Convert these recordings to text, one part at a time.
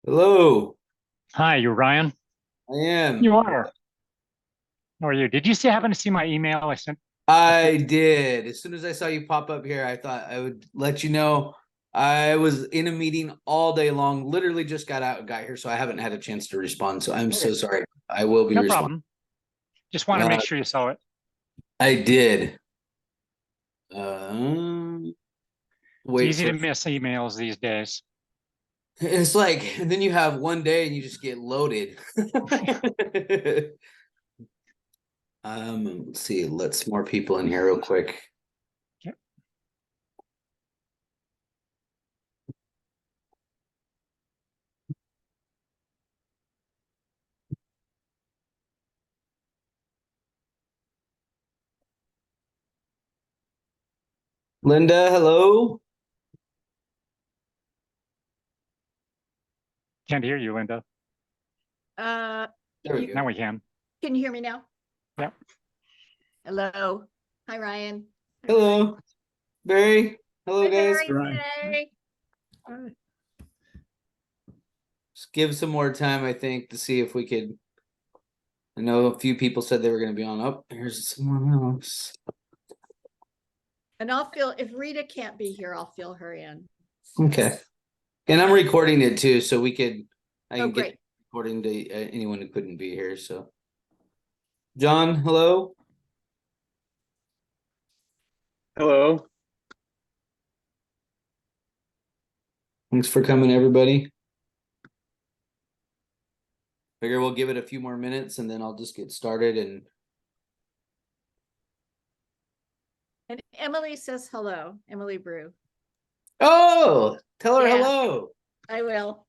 Hello, Hi, you Ryan? I am. You are. How are you? Did you happen to see my email I sent a few? I did. As soon as I saw you pop up here, I thought I would let you know. I was in a meeting all day long, literally just got here, so I haven't had a chance to respond. So I'm Okay, so sorry. I will be no responding. problem. Just want to make sure you saw it. I did. Um, It's wait easy for to miss emails these days. it's like, and then you have one day and you just get loaded. Let's see. Let's more people in here real quick. Okay. Linda, hello. Can't hear you, Linda. Uh, There we Now go. we can. can you hear me now? Yep. Hello. Hi, Ryan. Hi, Hello, Barry. Hello, Hi, guys. Barry. Ryan. Hey. Just give some more time, I think, to see if we could. I know a few people said they were going to be on. Oh, here's someone else. And I'll fill, if Rita can't be here, I'll fill her in. Okay. And I'm recording it too, so I can Oh, get great. recording to anyone who couldn't be here. So, John, hello. Hello. Thanks for coming, everybody. Figure we'll give it a few more minutes and then I'll just get started. And And Emily says hello, Emily Brew. oh, tell her Yeah. hello. I will.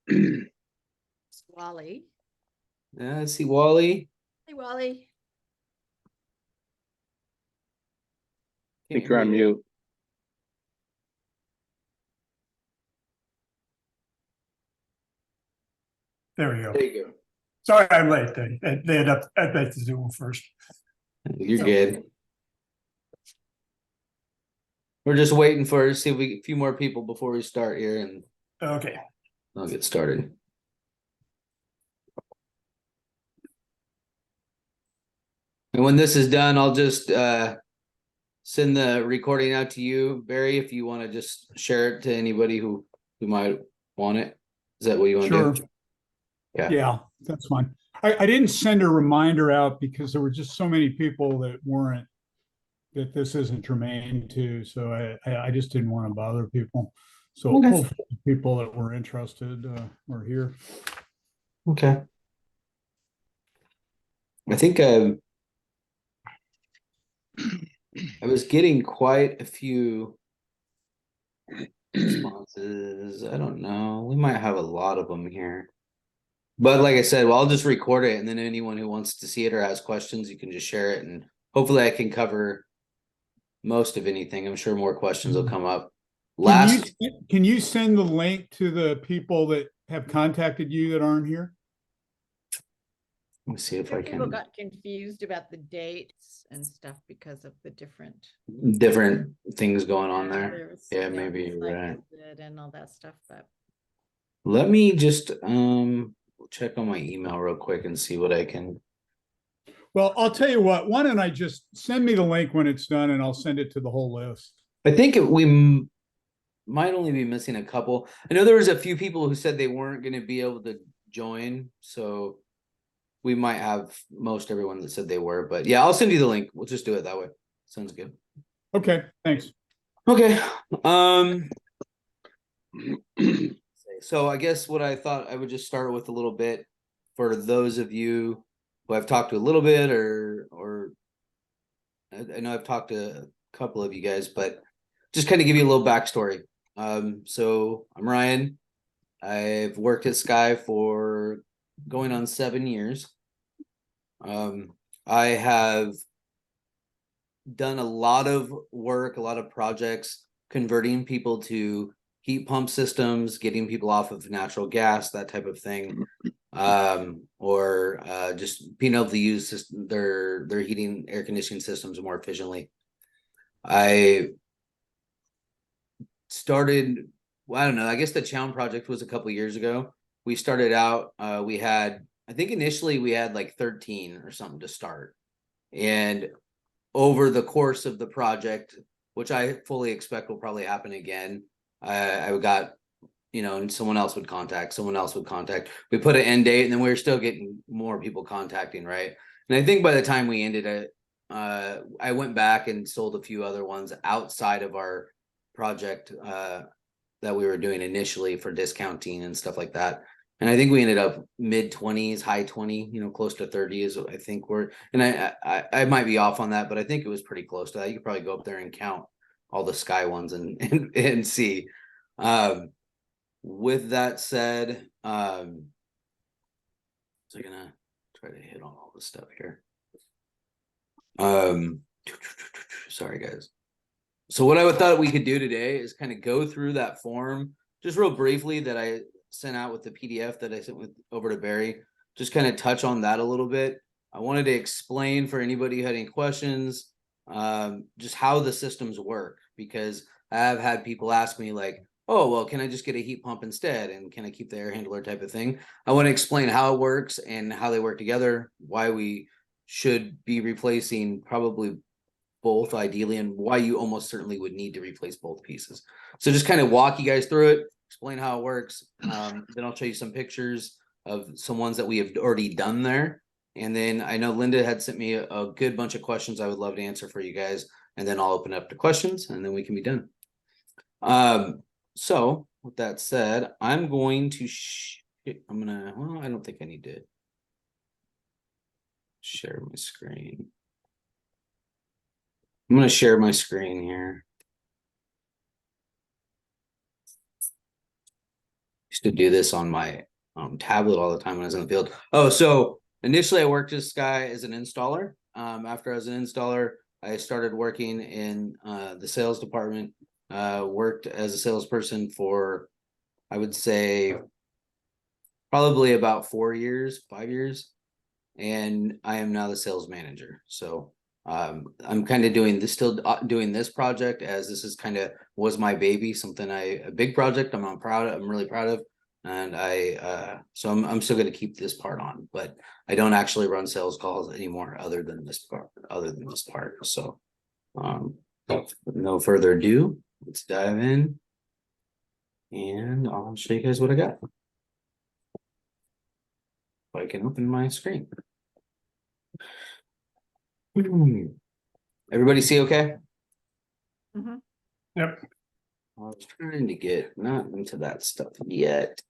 It's Wally. Yeah, I see Wally. Hey, Wally. I think you're on mute. There we go. There you go. Sorry, I'm late. They had up at the Zoom first. You're So- good. We're just waiting for see if we a few more people before we start here, and Okay. I'll get started. And when this is done, I'll just send the recording out to you, Barry, if you want to just share it to anybody who might want it. Is that what you want to Sure. do? Yeah. Yeah, that's fine. I didn't send a reminder out because there were just so many people that this isn't germane to. So I just didn't want to bother people. So Okay. hopefully people that were interested were here. Okay. I think I was getting quite a few responses. I don't know. We might have a lot of them here. But like I said, well, I'll just record it, and then anyone who wants to see it or has questions, you can just share it, and hopefully I can cover most of anything. I'm sure more questions will come up. Can you send the link to the people that have contacted you that aren't here? Let me see if I People can. got confused about the dates and stuff because of the different. Different things going on Yeah, there. Yeah, maybe you're site right. visit and all that stuff, but Let me just check on my email real quick and see what I can. Well, I'll tell you what, why don't I just send me the link when it's done and I'll send it to the whole list. I think might only be missing a couple. I know there was a few people who said they weren't going to be able to join, so we might have most everyone that said they were, but yeah, I'll send you the link. We'll just do it that way. Sounds good. Okay, thanks. Okay. So I guess what I thought I would just start with a little bit for those of you who I've talked to a little bit, or I know I've talked to a couple of you guys, but just kind of give you a little backstory. So I'm Ryan. I've worked at Sky for going on 7 years. I have done a lot of work, a lot of projects, converting people to heat pump systems, getting people off of natural gas, that type of thing. Or just being able to use their heating, air conditioning systems more efficiently. I started, well, I don't know, I guess the Chown project was a couple years ago. We started out, we had, I think initially we had like 13 or something to start. And over the course of the project, which I fully expect will probably happen again, I got, and someone else would contact, we put an end date, and then we were still getting more people contacting, right? And I think by the time we ended it, I went back and sold a few other ones outside of our project that we were doing initially for discounting and stuff like that. And I think we ended up mid-20s, high 20, close to 30 is I think and I might be off on that, but I think it was pretty close to that. You could probably go up there and count all the Sky ones and see. With that said, so I'm gonna try to hit on all this stuff here. Sorry guys. So what I thought we could do today is kind of go through that form just real briefly that I sent out with the PDF that I sent over to Barry. Just kind of touch on that a little bit. I wanted to explain for anybody who had any questions, just how the systems work, because I have had people ask me like, oh, well, can I just get a heat pump instead? And can I keep the air handler type of thing? I want to explain how it works and how they work together, why we should be replacing probably both ideally, and why you almost certainly would need to replace both pieces. So just kind of walk you guys through it, explain how it works. Then I'll show you some pictures of some ones that we have already done there. And then I know Linda had sent me a good bunch of questions I would love to answer for you guys. And then I'll open up to questions and then we can be done. So with that said, I'm going to, well, I don't think I need to share my screen. I'm going to share my screen here. Used to do this on my tablet all the time when I was in the field. Oh, so initially I worked as Sky as an installer. After I was an installer, I started working in the sales department. Worked as a salesperson for, I would say, probably about 5 years. And I am now the sales manager. So I'm kind of doing this, still doing this project, as this is kind of was my baby, something a big project I'm really proud of. And so I'm still going to keep this part on, but I don't actually run sales calls anymore other than this part. So with no further ado, let's dive in and I'll show you guys what I got. If I can open my screen. Everybody see okay? Mhm. Yep. I was trying to get not into that stuff yet.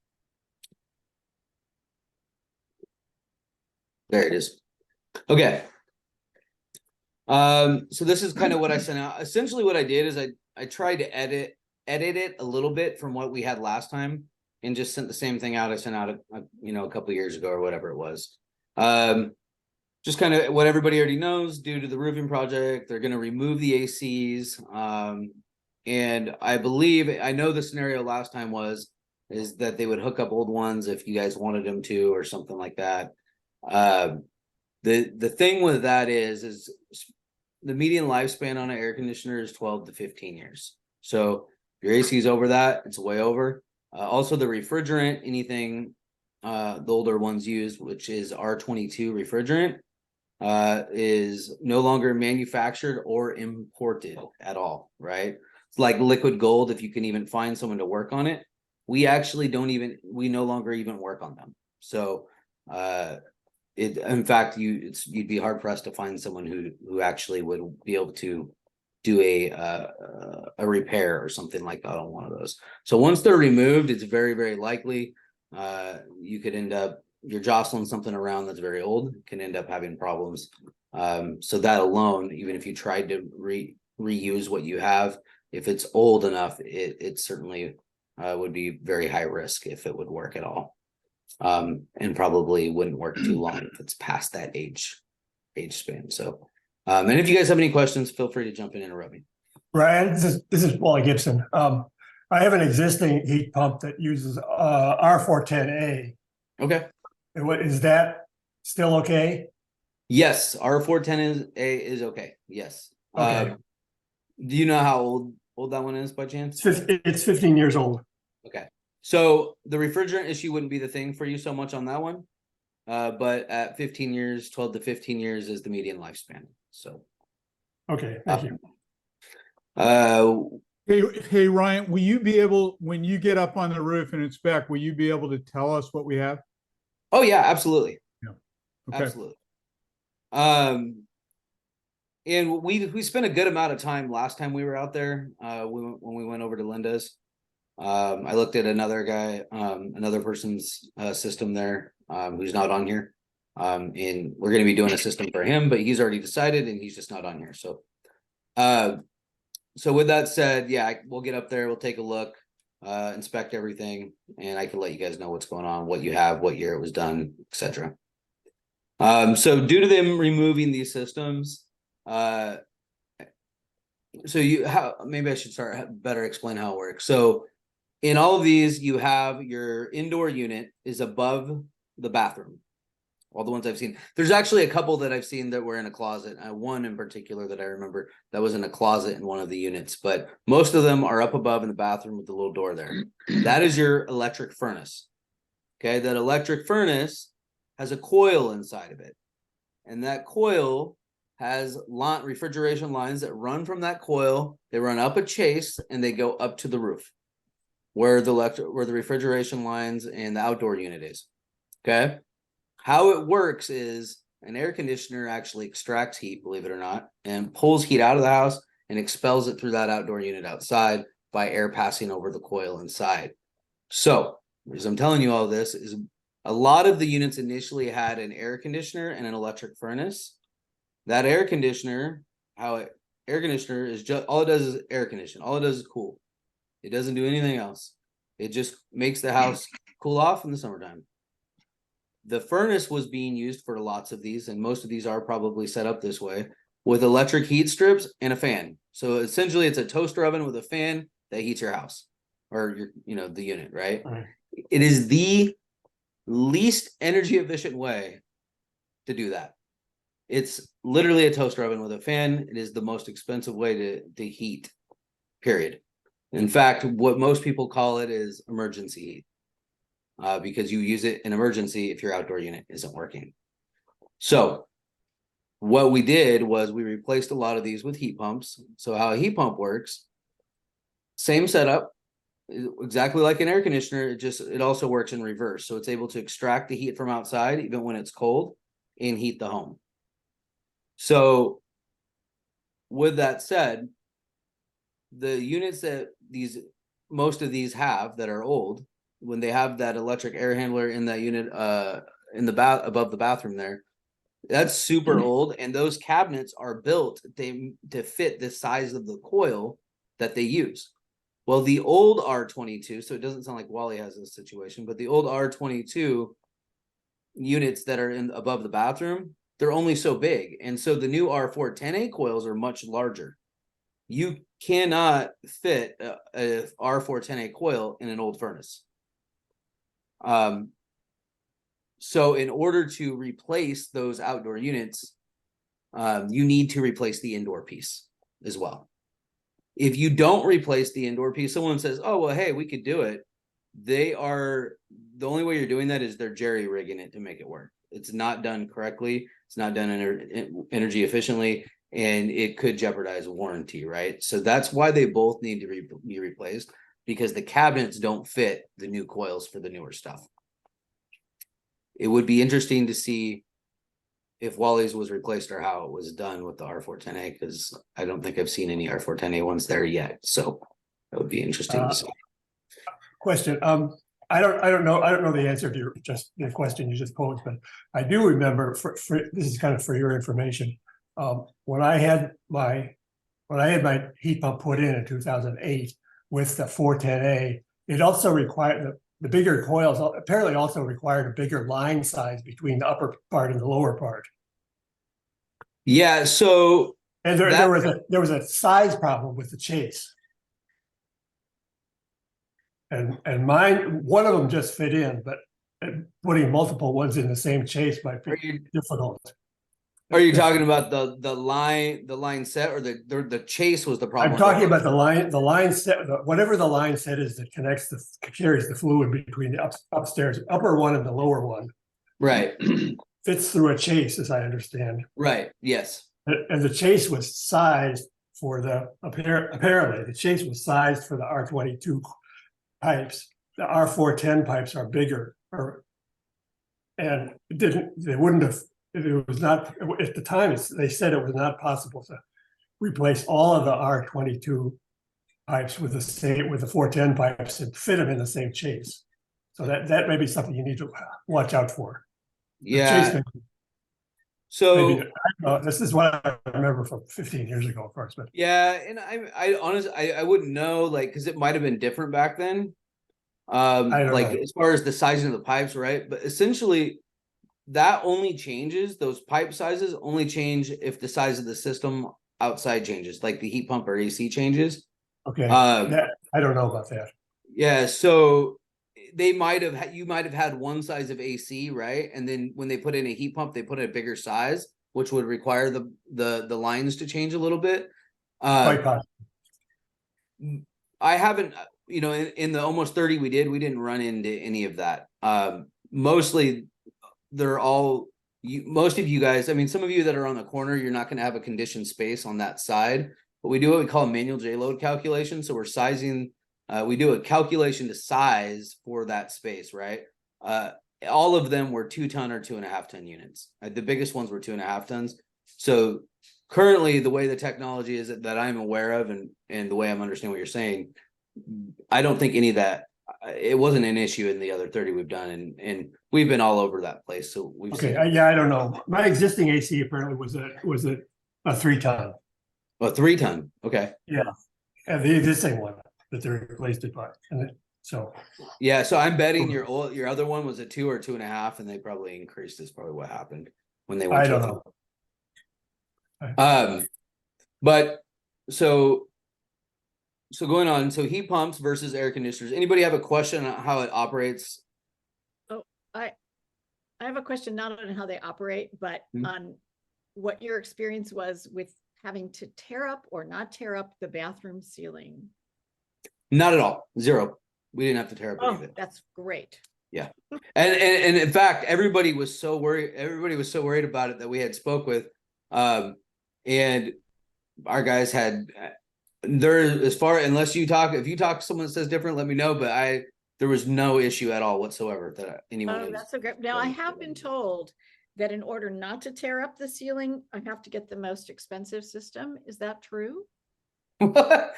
There it is. Okay. So this is kind of what I sent out. Essentially what I did is I tried to edit it a little bit from what we had last time and just sent the same thing out I sent out a couple years ago or whatever it was. Just kind of what everybody already knows, due to the roofing project, they're going to remove the ACs. And I know the scenario last time is that they would hook up old ones if you guys wanted them to, or something like that. The thing with that is the median lifespan on an air conditioner is 12 to 15 years. So if your AC is over that, it's way over. Also the refrigerant, anything the older ones use, which is R22 refrigerant, is no longer manufactured or imported at all, right? It's like liquid gold. If you can even find someone to work on it, we actually we no longer even work on them. So in fact, you'd be hard pressed to find someone who actually would be able to do a repair or something like that on one of those. So once they're removed, it's very, very likely you could end up, you're jostling something around that's very old, can end up having problems. So that alone, even if you tried to reuse what you have, if it's old enough, it certainly would be very high risk if it would work at all. And probably wouldn't work too long if it's past that age span. So and if you guys have any questions, feel free to jump in and interrupt me. Ryan, this is Paul Gibson. I have an existing heat pump that uses R410A. Okay. And what is that still okay? Yes, R410 is okay. Yes. Okay. Do you know how old that one is by chance? It's 15 years old. Okay. So the refrigerant issue wouldn't be the thing for you so much on that one. But at 15 years, 12 to 15 years is the median lifespan. So Okay, thank you. Hey, Ryan, will you be able, when you get up on the roof and inspect, will you be able to tell us what we have? Oh yeah, absolutely. Okay. Absolutely. And we spent a good amount of time last time we were out there. When we went over to Linda's. I looked at another guy, another person's system there, who's not on here. And we're going to be doing a system for him, but he's already decided and he's just not on here. So, so with that said, yeah, we'll get up there, we'll take a look, inspect everything, and I can let you guys know what's going on, what you have, what year it was done, etc. So due to them removing these systems, maybe I should better explain how it works. So in all of these, you have your indoor unit is above the bathroom. All the ones I've seen. There's actually a couple that I've seen that were in a closet. One in particular that I remember that was in a closet in one of the units, but most of them are up above in the bathroom with the little door there. That is your electric furnace. Okay, that electric furnace has a coil inside of it. And that coil has refrigeration lines that run from that coil. They run up a chase and they go up to the roof where the refrigeration lines and the outdoor unit is. Okay. How it works is an air conditioner actually extracts heat, believe it or not, and pulls heat out of the house and expels it through that outdoor unit outside by air passing over the coil inside. So, as I'm telling you all this, is a lot of the units initially had an air conditioner and an electric furnace. That air conditioner is just, all it does is air condition. All it does is cool. It doesn't do anything else. It just makes the house cool off in the summertime. The furnace was being used for lots of these, and most of these are probably set up this way, with electric heat strips and a fan. So essentially it's a toaster oven with a fan that heats your house or the unit, right? Right. It is the least energy efficient way to do that. It's literally a toaster oven with a fan. It is the most expensive way to heat, period. In fact, what most people call it is emergency heat. Because you use it in emergency if your outdoor unit isn't working. So what we did was we replaced a lot of these with heat pumps. So how a heat pump works, same setup, exactly like an air conditioner, it also works in reverse. So it's able to extract the heat from outside even when it's cold and heat the home. So with that said, the units that most of these have that are old, when they have that electric air handler in that unit in the above the bathroom there, that's super old, and those cabinets are built to fit the size of the coil that they use. Well, the old R22, so it doesn't sound like Wally has this situation, but the old R22 units that are above the bathroom, they're only so big, and so the new R410A coils are much larger. You cannot fit a R410A coil in an old furnace. So in order to replace those outdoor units, you need to replace the indoor piece as well. If you don't replace the indoor piece, someone says, oh, well, hey, we could do it. The only way you're doing that is they're jerry rigging it to make it work. It's not done correctly. It's not done energy efficiently, and it could jeopardize warranty, right? So that's why they both need to be replaced, because the cabinets don't fit the new coils for the newer stuff. It would be interesting to see if Wally's was replaced or how it was done with the R410A, because I don't think I've seen any R410A ones there yet. So that would be interesting to see. Question. I don't know the answer to the question you just posed, but I do remember this is kind of for your information. When I had my heat pump put in 2008 with the 410A, it also required the bigger coils apparently also required a bigger line size between the upper part and the lower part. Yeah, so And there was a size problem with the chase. And mine, one of them just fit in, but putting multiple ones in the same chase might be difficult. are you talking about the line set, or the chase was the problem? I'm talking about the line set, whatever the line set is that carries the fluid between the upstairs, upper one and the lower one. Right. Fits through a chase, as I understand. Right. Yes. And the chase was sized for apparently the chase was sized for the R22 pipes. The R410 pipes are bigger, and they wouldn't have. It was not at the time. They said it was not possible to replace all of the R22 pipes with the 410 pipes and fit them in the same chase. So that may be something you need to watch out for. Yeah. So this is what I remember from 15 years ago, of course. But yeah, and I honestly I wouldn't know, like, because it might have been different back then. Like know. As far as the sizing of the pipes, right? But essentially, that only changes, those pipe sizes only change if the size of the system outside changes, like the heat pump or AC changes. Okay. I don't know about that. Yeah, so you might have had one size of AC, right? And then when they put in a heat pump, they put in a bigger size, which would require the lines to change a little bit. Quite possible. I haven't, in the almost 30 we didn't run into any of that. Mostly they're all most of you guys, I mean, some of you that are on the corner, you're not going to have a conditioned space on that side, but we do what we call a manual J load calculation. So we're sizing, we do a calculation to size for that space, right? All of them were 2 ton or 2.5 ton units. The biggest ones were 2.5 tons. So currently the way the technology is that I'm aware of, and the way I'm understanding what you're saying, I don't think any of that, it wasn't an issue in the other 30 we've done, and we've been all over that place. So we've okay. I don't know. My existing AC apparently was a 3 ton. A 3 ton. Okay. Yeah, and the existing one that they replaced it by, so yeah. So I'm betting your other one was a 2 or 2.5, and they probably increased. Is probably what happened when they went. I don't know. But so going on, so heat pumps versus air conditioners. Anybody have a question on how it operates? Oh, I have a question not on how they operate, but on what your experience was with having to tear up or not tear up the bathroom ceiling. Not at all. Zero. We didn't have to tear up anything. That's great. Yeah. And in fact, everybody was so worried about it that we had spoke with, and our guys had if you talk to someone that says different, let me know. But there was no issue at all whatsoever that anyone. Oh, that's so great. Now I have been told that in order not to tear up the ceiling, I have to get the most expensive system. Is that true? No.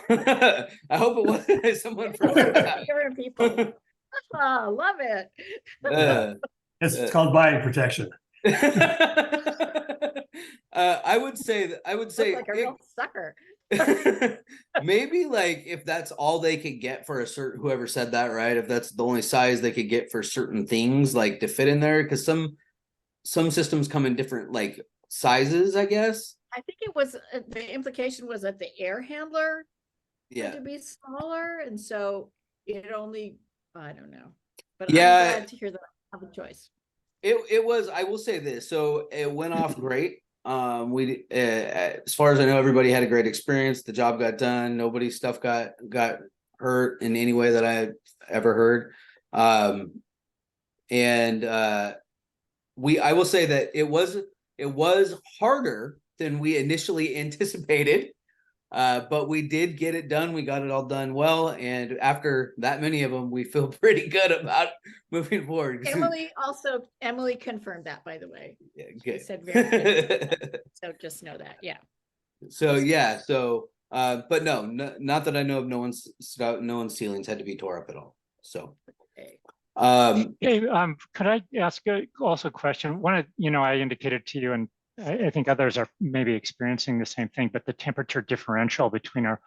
I hope it wasn't someone from people. Oh, love it. It's called buying protection. I would say like a real sucker. Maybe like if that's all they could get for a certain, whoever said that, right? If that's the only size they could get for certain things, like to fit in there, because some systems come in different like sizes, I guess. I think it was the implication was that the air handler had to be smaller, and so it only, I don't know, but yeah, I'm glad to hear that I have a choice. It was, I will say this, so it went off great. We as far as I know, everybody had a great experience. The job got done. Nobody's stuff got hurt in any way that I ever heard. I will say that it was harder than we initially anticipated. But we did get it done. We got it all done well. And after that many of them, we feel pretty good about moving forward. Emily confirmed that, by the way. Yeah, She good. said very good. So just know that, yeah. So yeah, so but no, not that I know of. No one's ceilings had to be tore up at all. So Okay. Hey, could I ask also a question? I indicated to you, and I think others are maybe experiencing the same thing, but the temperature differential between our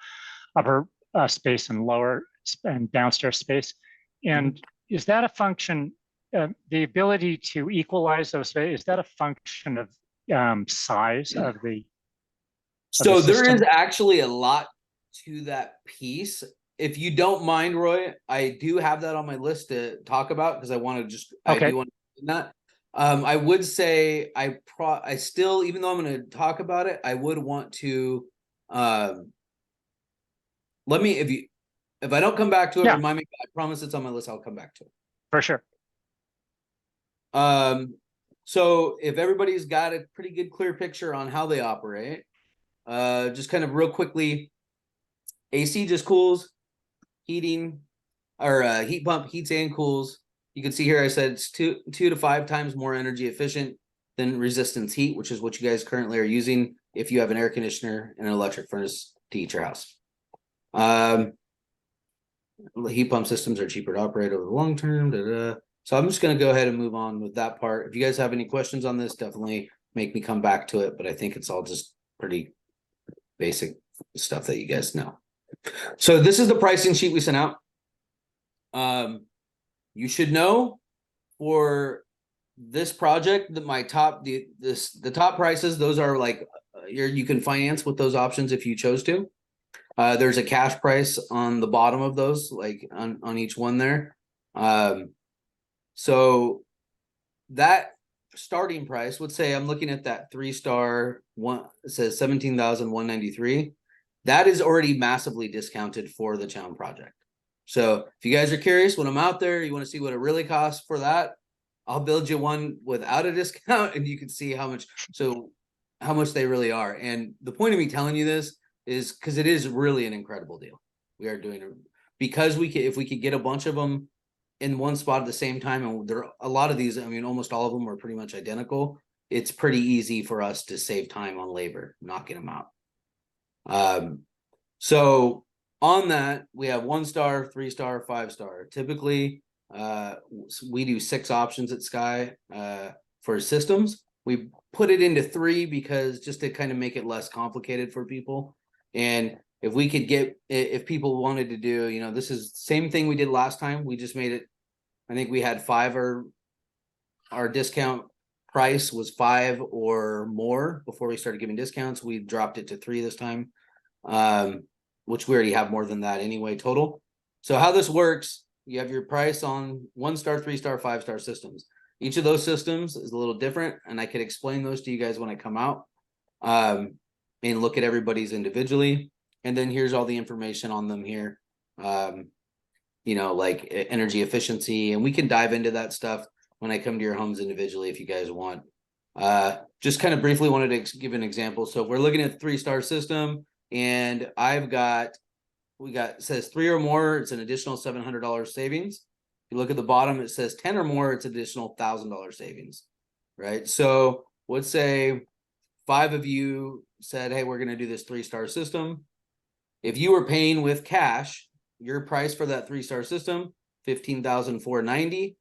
upper space and lower and downstairs space. And is that a function, the ability to equalize those, is that a function of size of the So there system? is actually a lot to that piece. If you don't mind, Roy, I do have that on my list to talk about because I want to just Okay. I do want to that. I would say I still, even though I'm going to talk about it, I would want to let me if I don't come back to it, Yeah. remind me. I promise it's on my list. I'll come back to it. For sure. So if everybody's got a pretty good clear picture on how they operate, just kind of real quickly, AC just cools, heating or heat pump heats and cools. You can see here I said it's 2 to 5 times more energy efficient than resistance heat, which is what you guys currently are using if you have an air conditioner and an electric furnace to heat your house. Heat pump systems are cheaper to operate over the long term. So I'm just going to go ahead and move on with that part. If you guys have any questions on this, definitely make me come back to it. But I think it's all just pretty basic stuff that you guys know. So this is the pricing sheet we sent out. You should know for this project that my top the top prices, those are like you can finance with those options if you chose to. There's a cash price on the bottom of those, like on each one there. So that starting price would say I'm looking at that 3-star one, it says 17,193. That is already massively discounted for the Chown project. So if you guys are curious, when I'm out there, you want to see what it really costs for that, I'll build you one without a discount and you can see how much they really are. And the point of me telling you this is because it is really an incredible deal. We are doing it because if we could get a bunch of them in one spot at the same time, and there are a lot of these, I mean, almost all of them are pretty much identical. It's pretty easy for us to save time on labor, knocking them out. So on that, we have 1-star, 3-star, 5-star. Typically, we do 6 options at Sky for systems. We put it into 3 because just to kind of make it less complicated for people. And if we could if people wanted to do, this is the same thing we did last time. We just made it, I think we had 5 or our discount price was 5 or more before we started giving discounts. We dropped it to 3 this time. Which we already have more than that anyway total. So how this works, you have your price on 1-star, 3-star, 5-star systems. Each of those systems is a little different, and I could explain those to you guys when I come out and look at everybody's individually. And then here's all the information on them here, like energy efficiency, and we can dive into that stuff when I come to your homes individually if you guys want. Just kind of briefly wanted to give an example. So if we're looking at the 3-star system, and it says 3 or more, it's an additional $700 savings. If you look at the bottom, it says 10 or more, it's additional $1,000 savings, right? So let's say 5 of you said, hey, we're going to do this 3-star system. If you were paying with cash, your price for that 3-star system, $15,490.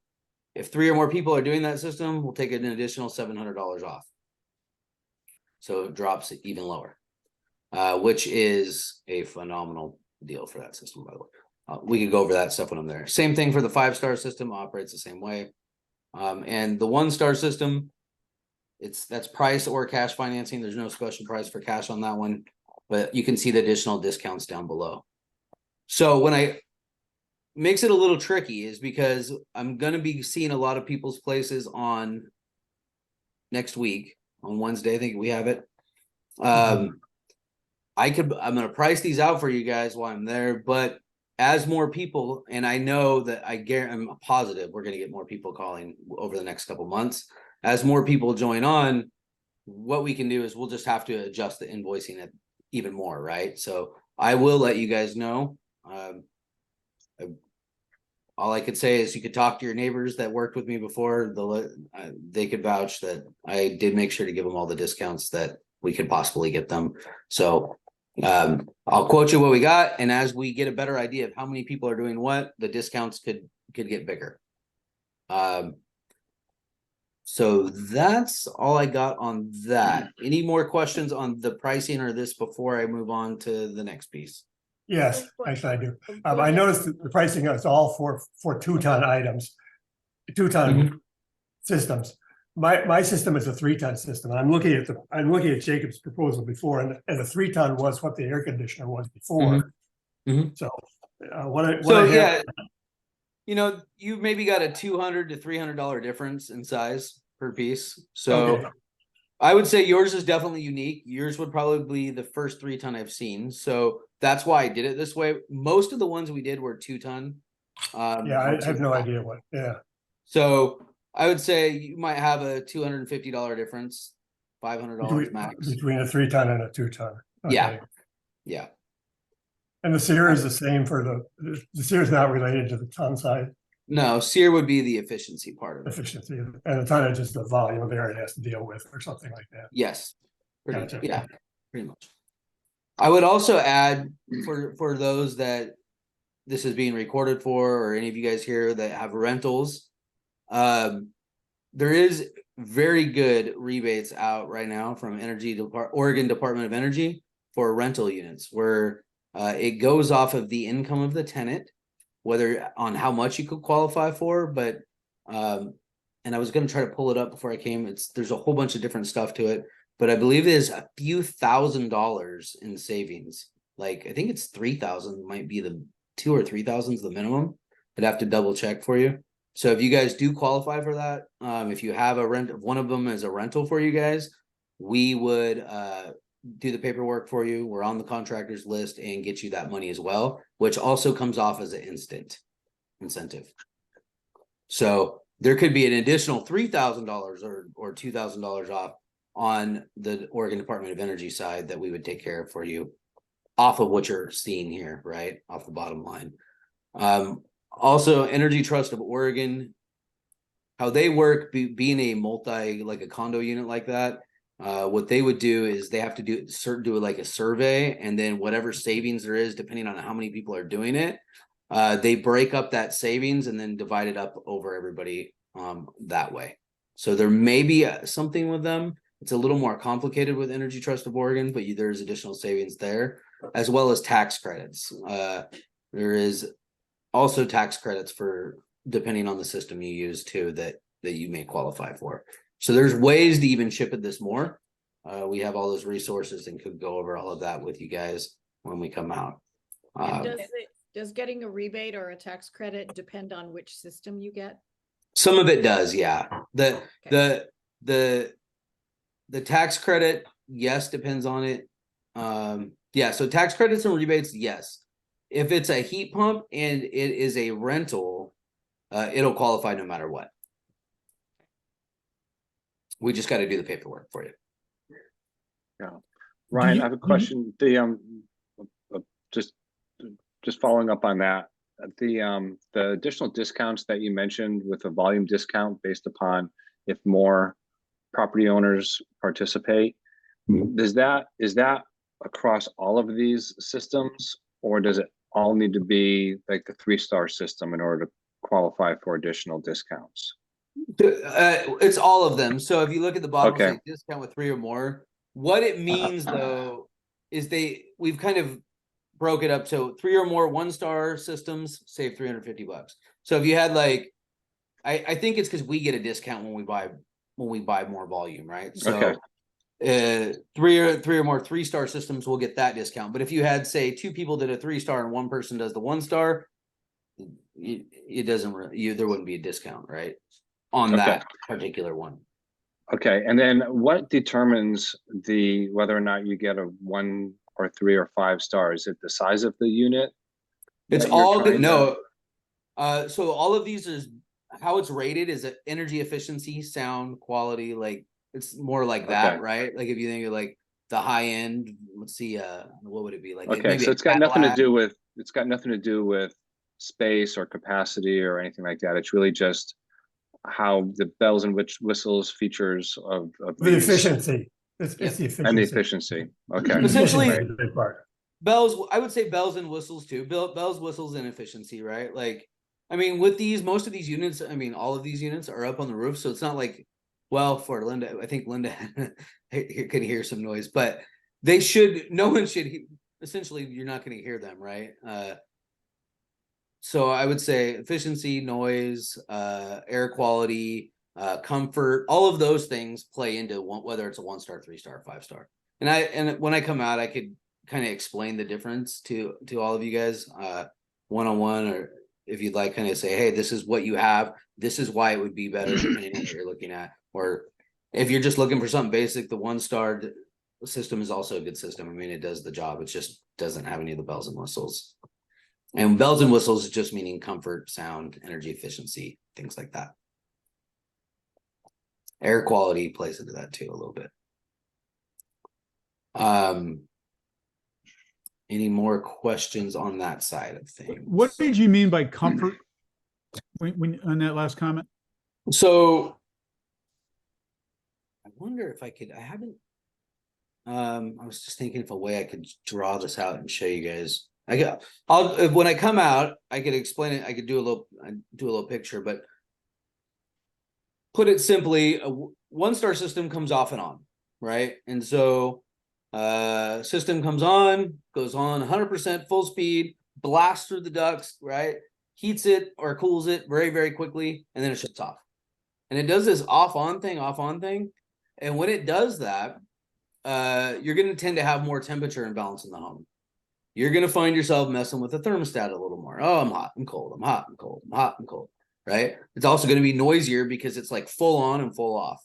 If 3 or more people are doing that system, we'll take an additional $700 off. So it drops even lower. Which is a phenomenal deal for that system, by the way. We could go over that stuff when I'm there. Same thing for the 5-star system, operates the same way. And the 1-star system, that's price or cash financing. There's no special price for cash on that one, but you can see the additional discounts down below. So when I makes it a little tricky is because I'm going to be seeing a lot of people's places on next week on Wednesday. I think we have it. I'm going to price these out for you guys while I'm there, but as more people, and I know that I'm positive we're going to get more people calling over the next couple months. As more people join on, what we can do is we'll just have to adjust the invoicing even more, right? So I will let you guys know. All I could say is you could talk to your neighbors that worked with me before. They could vouch that I did make sure to give them all the discounts that we could possibly get them. So I'll quote you what we got, and as we get a better idea of how many people are doing what, the discounts could get bigger. So that's all I got on that. Any more questions on the pricing or this before I move on to the next piece? Yes, actually I do. Go I ahead. noticed that the pricing is all for 2-ton items, 2-ton systems. My system is a 3-ton system. I'm looking at Jacob's proposal before, and the 3-ton was what the air conditioner was before. So Yeah, you know, you maybe got a $200 to $300 difference in size per piece. So Okay. I would say yours is definitely unique. Yours would probably be the first 3-ton I've seen. So that's why I did it this way. Most of the ones we did were 2-ton. Yeah, I have no idea what. Yeah. So I would say you might have a $250 difference, $500 max. Between a 3-ton and a 2-ton. Okay. Yeah. Yeah. And the SEER is the same for the SEER is not related to the ton size No, SEER would be the efficiency part of it. efficiency, and the tonnage is the volume of air it has to deal with, or something like that. Yes. Gotcha. Yeah, pretty much. I would also add for those that this is being recorded for, or any of you guys here that have rentals, there is very good rebates out right now from Oregon Department of Energy for rental units, where it goes off of the income of the tenant, whether on how much you could qualify for, but and I was going to try to pull it up before I came. There's a whole bunch of different stuff to it, but I believe there's a few $1,000s in savings. Like I think it's 3,000 might be the 2 or 3,000 is the minimum. I'd have to double check for you. So if you guys do qualify for that, if you have one of them as a rental for you guys, we would do the paperwork for you. We're on the contractors list and get you that money as well, which also comes off as an instant incentive. So there could be an additional $3,000 or $2,000 off on the Oregon Department of Energy side that we would take care of for you off of what you're seeing here, right? Off the bottom line. Also, Energy Trust of Oregon, how they work, being a like a condo unit like that, what they would do is they have to do like a survey, and then whatever savings there is, depending on how many people are doing it, they break up that savings and then divide it up over everybody that way. So there may be something with them. It's a little more complicated with Energy Trust of Oregon, but there's additional savings there, as well as tax credits. There is also tax credits for depending on the system you use too that you may qualify for. So there's ways to even ship it this more. We have all those resources and could go over all of that with you guys when we come out. And does getting a rebate or a tax credit depend on which system you get? Some of it does, yeah. The tax credit, yes, depends on it. Yeah, so tax credits and rebates, yes. If it's a heat pump and it is a rental, it'll qualify no matter what. We just got to do the paperwork for you. Yeah, Ryan, I have a question. The just following up on that, the additional discounts that you mentioned with a volume discount based upon if more property owners participate, is that across all of these systems, or does it all need to be like the 3-star system in order to qualify for additional discounts? It's all of them. So if you look at the bottom, Okay. say discount with 3 or more. What it means though is we've kind of broke it up. So 3 or more 1-star systems save $350. So if you had like, I think it's because we get a discount when we buy more volume, right? So Okay. 3 or more 3-star systems will get that discount. But if you had, say, 2 people did a 3-star and one person does the 1-star, it doesn't there wouldn't be a discount, right? On that particular one. Okay, and then what determines whether or not you get a 1 or 3 or 5 stars? Is it the size of the unit? It's all good. No. So all of these is how it's rated is energy efficiency, sound, quality, like it's more like that, right? Like if you think of like the high end, let's see, what would it be like? Okay, Maybe so a it's got nothing to Cadillac. do with, it's got nothing to do with space or capacity or anything like that. It's really just how the bells and whistles features of The these efficiency. It's Yep. the efficiency. and the efficiency. Okay. The Essentially- efficiency is the big part. Bells, I would say bells and whistles too. Bells, whistles, and efficiency, right? Like, I mean, with these, most of these units, I mean, all of these units are up on the roof, so it's not like, well, for Linda, I think Linda could hear some noise, but they should. No one should. Essentially, you're not going to hear them, right? So I would say efficiency, noise, air quality, comfort, all of those things play into whether it's a 1-star, 3-star, 5-star. And when I come out, I could kind of explain the difference to all of you guys, one-on-one, or if you'd like, kind of say, hey, this is what you have. This is why it would be better depending on what you're looking at. Or if you're just looking for something basic, the 1-star system is also a good system. I mean, it does the job. It just doesn't have any of the bells and whistles. And bells and whistles is just meaning comfort, sound, energy efficiency, things like that. Air quality plays into that too a little bit. Any more questions on that side of things? What did you mean by comfort when on that last comment? So I wonder if I could, I haven't, I was just thinking of a way I could draw this out and show you guys. When I come out, I could explain it. I could do a little picture, but put it simply, a 1-star system comes off and on, right? And so system comes on, goes on 100% full speed, blasts through the ducts, right? Heats it or cools it very, very quickly, and then it shuts off. And it does this off on thing. And when it does that, you're going to tend to have more temperature imbalance in the home. You're going to find yourself messing with the thermostat a little more. Oh, I'm hot, I'm cold, I'm hot, I'm cold, I'm hot, I'm cold, right? It's also going to be noisier because it's like full on and full off.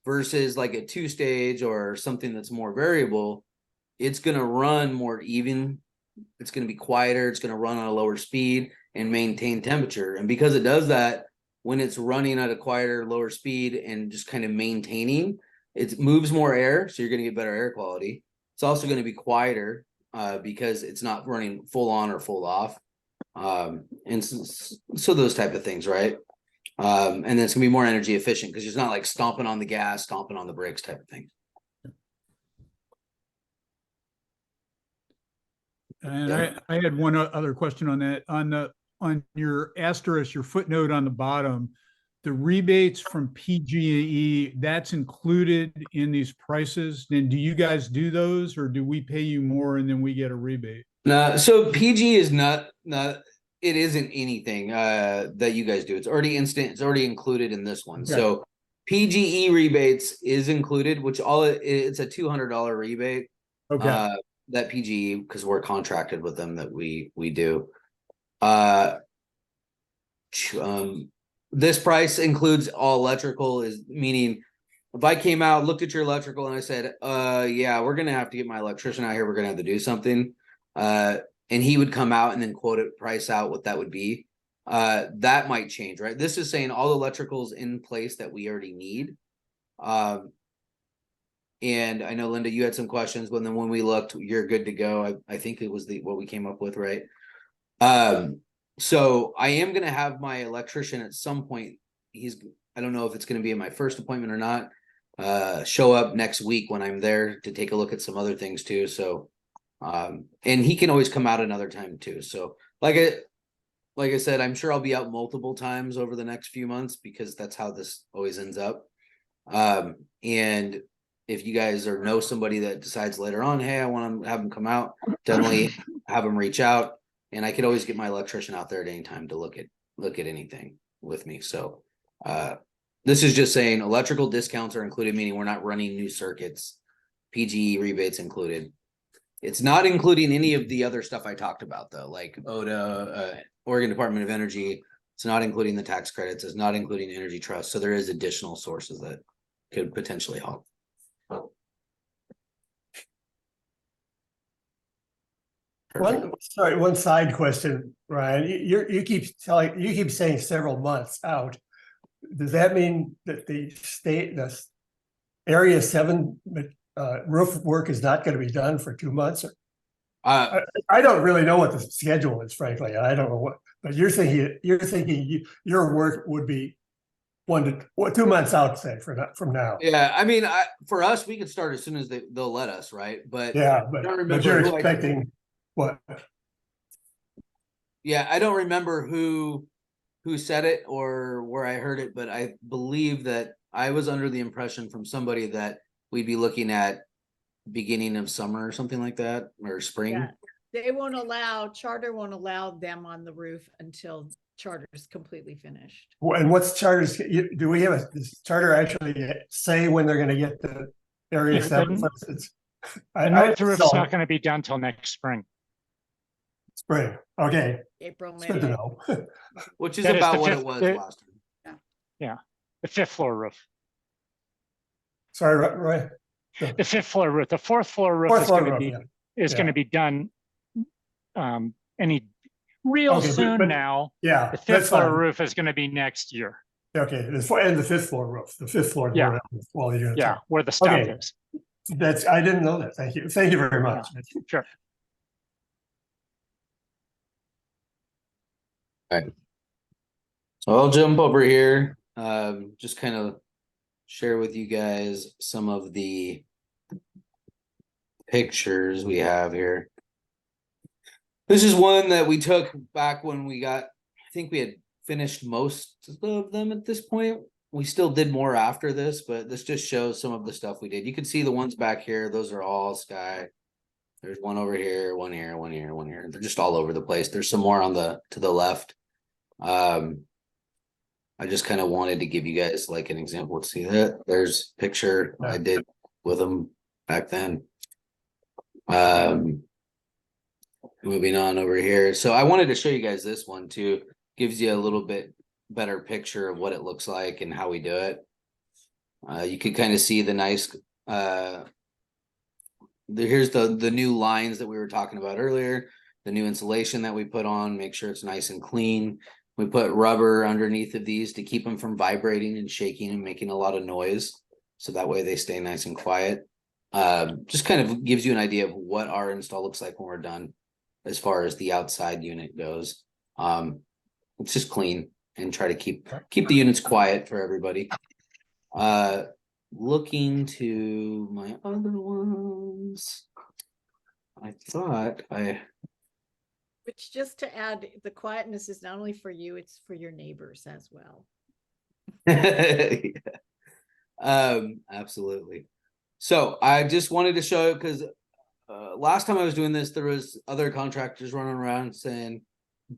Versus like a 2-stage or something that's more variable, it's going to run more even. It's going to be quieter. It's going to run on a lower speed and maintain temperature. And because it does that, when it's running at a quieter, lower speed and just kind of maintaining, it moves more air. So you're going to get better air quality. It's also going to be quieter because it's not running full on or full off. And so those type of things, right? And then it's gonna be more energy efficient because it's not like stomping on the gas, stomping on the brakes type of thing. And Yeah. I had one other question on that. On your asterisk, your footnote on the bottom, the rebates from PG&E, that's included in these prices. Then do you guys do those, or do we pay you more and then we get a rebate? No, so PG is not it isn't anything that you guys do. It's already instant, it's already included in this one. Okay. So PGE rebates is included, which it's a $200 rebate. Okay. That PGE, because we're contracted with them, that we do. This price includes all electrical, is meaning if I came out, looked at your electrical, and I said, yeah, we're gonna have to get my electrician out here, we're gonna have to do something. And he would come out and then quote it, price out what that would be. That might change, right? This is saying all the electricals in place that we already need. And I know, Linda, you had some questions, but then when we looked, you're good to go. I think it was what we came up with, right? So I am going to have my electrician at some point. I don't know if it's going to be in my first appointment or not. Show up next week when I'm there to take a look at some other things too. So, and he can always come out another time too. So like I said, I'm sure I'll be out multiple times over the next few months because that's how this always ends up. And if you guys know somebody that decides later on, hey, I want to have them come out, definitely have them reach out. And I could always get my electrician out there at any time to look at anything with me. So this is just saying electrical discounts are included, meaning we're not running new circuits. PGE rebates included. It's not including any of the other stuff I talked about though, like ODA, Oregon Department of Energy. It's not including the tax credits. It's not including Energy Trust. So there is additional sources that could potentially help. One side question, Ryan. You keep saying several months out. Does that mean that the Area 7 roof work is not gonna be done for 2 months? Uh, I don't really know what the schedule is, frankly. I don't know what, but you're thinking your work would be 2 months out, say, from now. yeah, I mean, for us, we could start as soon as they'll let us, right? But Yeah, I don't but remember you're who expecting what? yeah, I don't remember who said it or where I heard it, but I believe that I was under the impression from somebody that we'd be looking at beginning of summer or something like that, or spring. Yeah, Charter won't allow them on the roof until Charter's completely finished. And what's Charter's, do we have does Charter actually say when they're gonna get the Area Yeah, 7, the- for instance? The north roof's not going to be done till next spring. Spring, okay, April, it's good to May. know. Which is That is about the what fifth- it was the- last time. The fifth floor roof. Sorry, Roy. The fifth floor roof. The fourth floor roof Fourth is floor going to roof, be yeah. is going to be done any real Okay, soon but now. Yeah, The fifth that's floor fine. roof is going to be next year. Okay, and the fifth floor roof, the fifth floor. Yeah. All the units. Yeah, where the stuff Okay. is. I didn't know that. Thank you. Thank you very much. Sure. So I'll jump over here, just kind of share with you guys some of the pictures we have here. This is one that we took back when I think we had finished most of them at this point. We still did more after this, but this just shows some of the stuff we did. You can see the ones back here. Those are all sky. There's one over here, one here, one here, one here. They're just all over the place. There's some more to the left. I just kind of wanted to give you guys like an example. Let's see that. There's a picture I did with them back then. Moving on over here. So I wanted to show you guys this one too. Gives you a little bit better picture of what it looks like and how we do it. You can kind of see the nice here's the new lines that we were talking about earlier, the new insulation that we put on, make sure it's nice and clean. We put rubber underneath of these to keep them from vibrating and shaking and making a lot of noise. So that way they stay nice and quiet. Just kind of gives you an idea of what our install looks like when we're done as far as the outside unit goes. It's just clean and try to keep the units quiet for everybody. Looking to my other ones. I thought Which, just to add, the quietness is not only for you, it's for your neighbors as well. Absolutely. So I just wanted to show it because last time I was doing this, there was other contractors running around saying,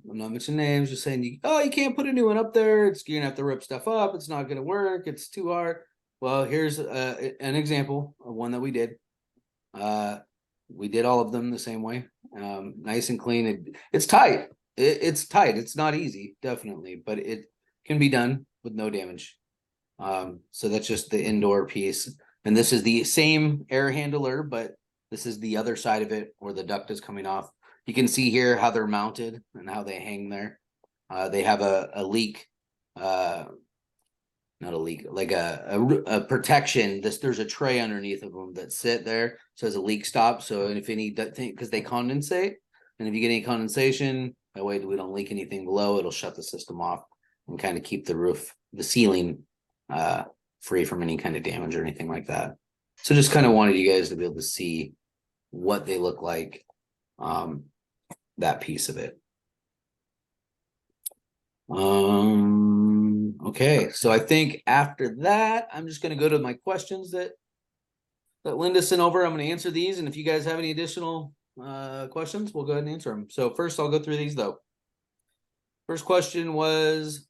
I'm not mentioning names, just saying, you can't put a new one up there. You're gonna have to rip stuff up. It's not gonna work. It's too hard. Well, here's an example of one that we did. We did all of them the same way, nice and clean. It's tight. It's tight. It's not easy, definitely, but it can be done with no damage. So that's just the indoor piece. And this is the same air handler, but this is the other side of it where the duct is coming off. You can see here how they're mounted and how they hang there. They have a leak, not a leak, like a protection. There's a tray underneath of them that sit there, so as a leak stop. So if any thing, because they condensate, and if you get any condensation, that way we don't leak anything below, it'll shut the system off and kind of keep the ceiling free from any kind of damage or anything like that. So just kind of wanted you guys to be able to see what they look like, that piece of it. Okay, so I think after that, I'm just going to go to my questions that Linda sent over. I'm going to answer these, and if you guys have any additional questions, we'll go ahead and answer them. So first, I'll go through these though. First question was,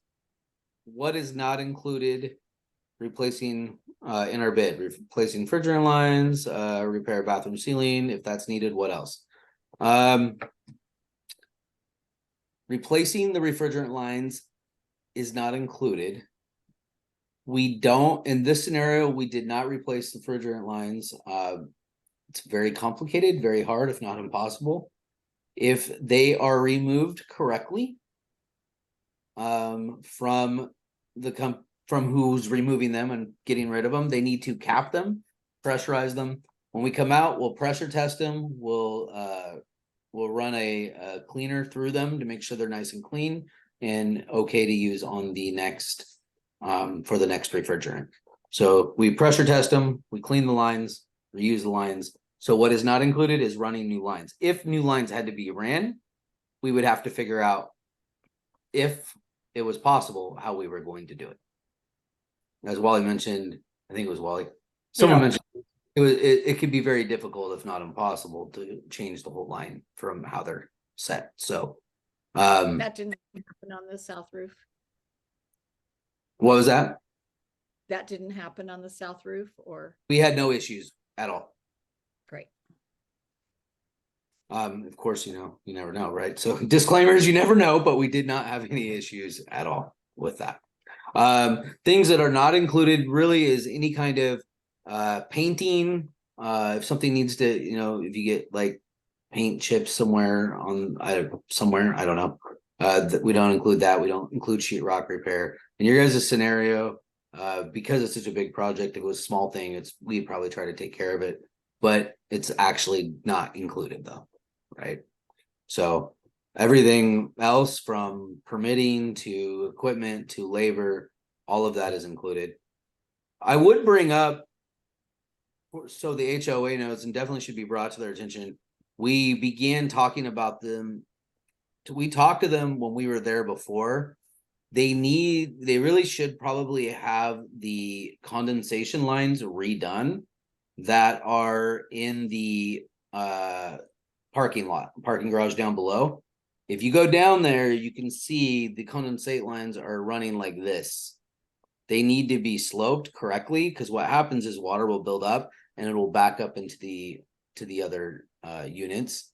what is not included replacing in our bid? Replacing refrigerant lines, repair bathroom ceiling if that's needed. What else? Replacing the refrigerant lines is not included. We don't, in this scenario, we did not replace the refrigerant lines. It's very complicated, very hard, if not impossible. If they are removed correctly from who's removing them and getting rid of them, they need to cap them, pressurize them, When we come out, we'll pressure test them. We'll run a cleaner through them to make sure they're nice and clean and okay to use on the next for the next refrigerant. So we pressure test them, we clean the lines, reuse the lines. So what is not included is running new lines. If new lines had to be ran, we would have to figure out if it was possible how we were going to do it. As Wally mentioned, I think it was Wally. Someone Yeah. mentioned it could be very difficult, if not impossible, to change the whole line from how they're set. So That didn't happen on the south roof. what was that? That didn't happen on the south roof, or We had no issues at all. great. Of course, you never know, right? So disclaimers, you never know, but we did not have any issues at all with that. Things that are not included really is any kind of painting. If something needs to, if you get like paint chips somewhere I don't know. We don't include that. We don't include sheetrock repair. In your guys' scenario, because it's such a big project, if it was a small thing, we'd probably try to take care of it, but it's actually not included though, right? So everything else from permitting to equipment to labor, all of that is included. I would bring up, so the HOA notes, and definitely should be brought to their attention. We began talking about them. We talked to them when we were there before. They really should probably have the condensation lines redone that are in the parking garage down below. If you go down there, you can see the condensate lines are running like this. They need to be sloped correctly, because what happens is water will build up and it will back up into the other units.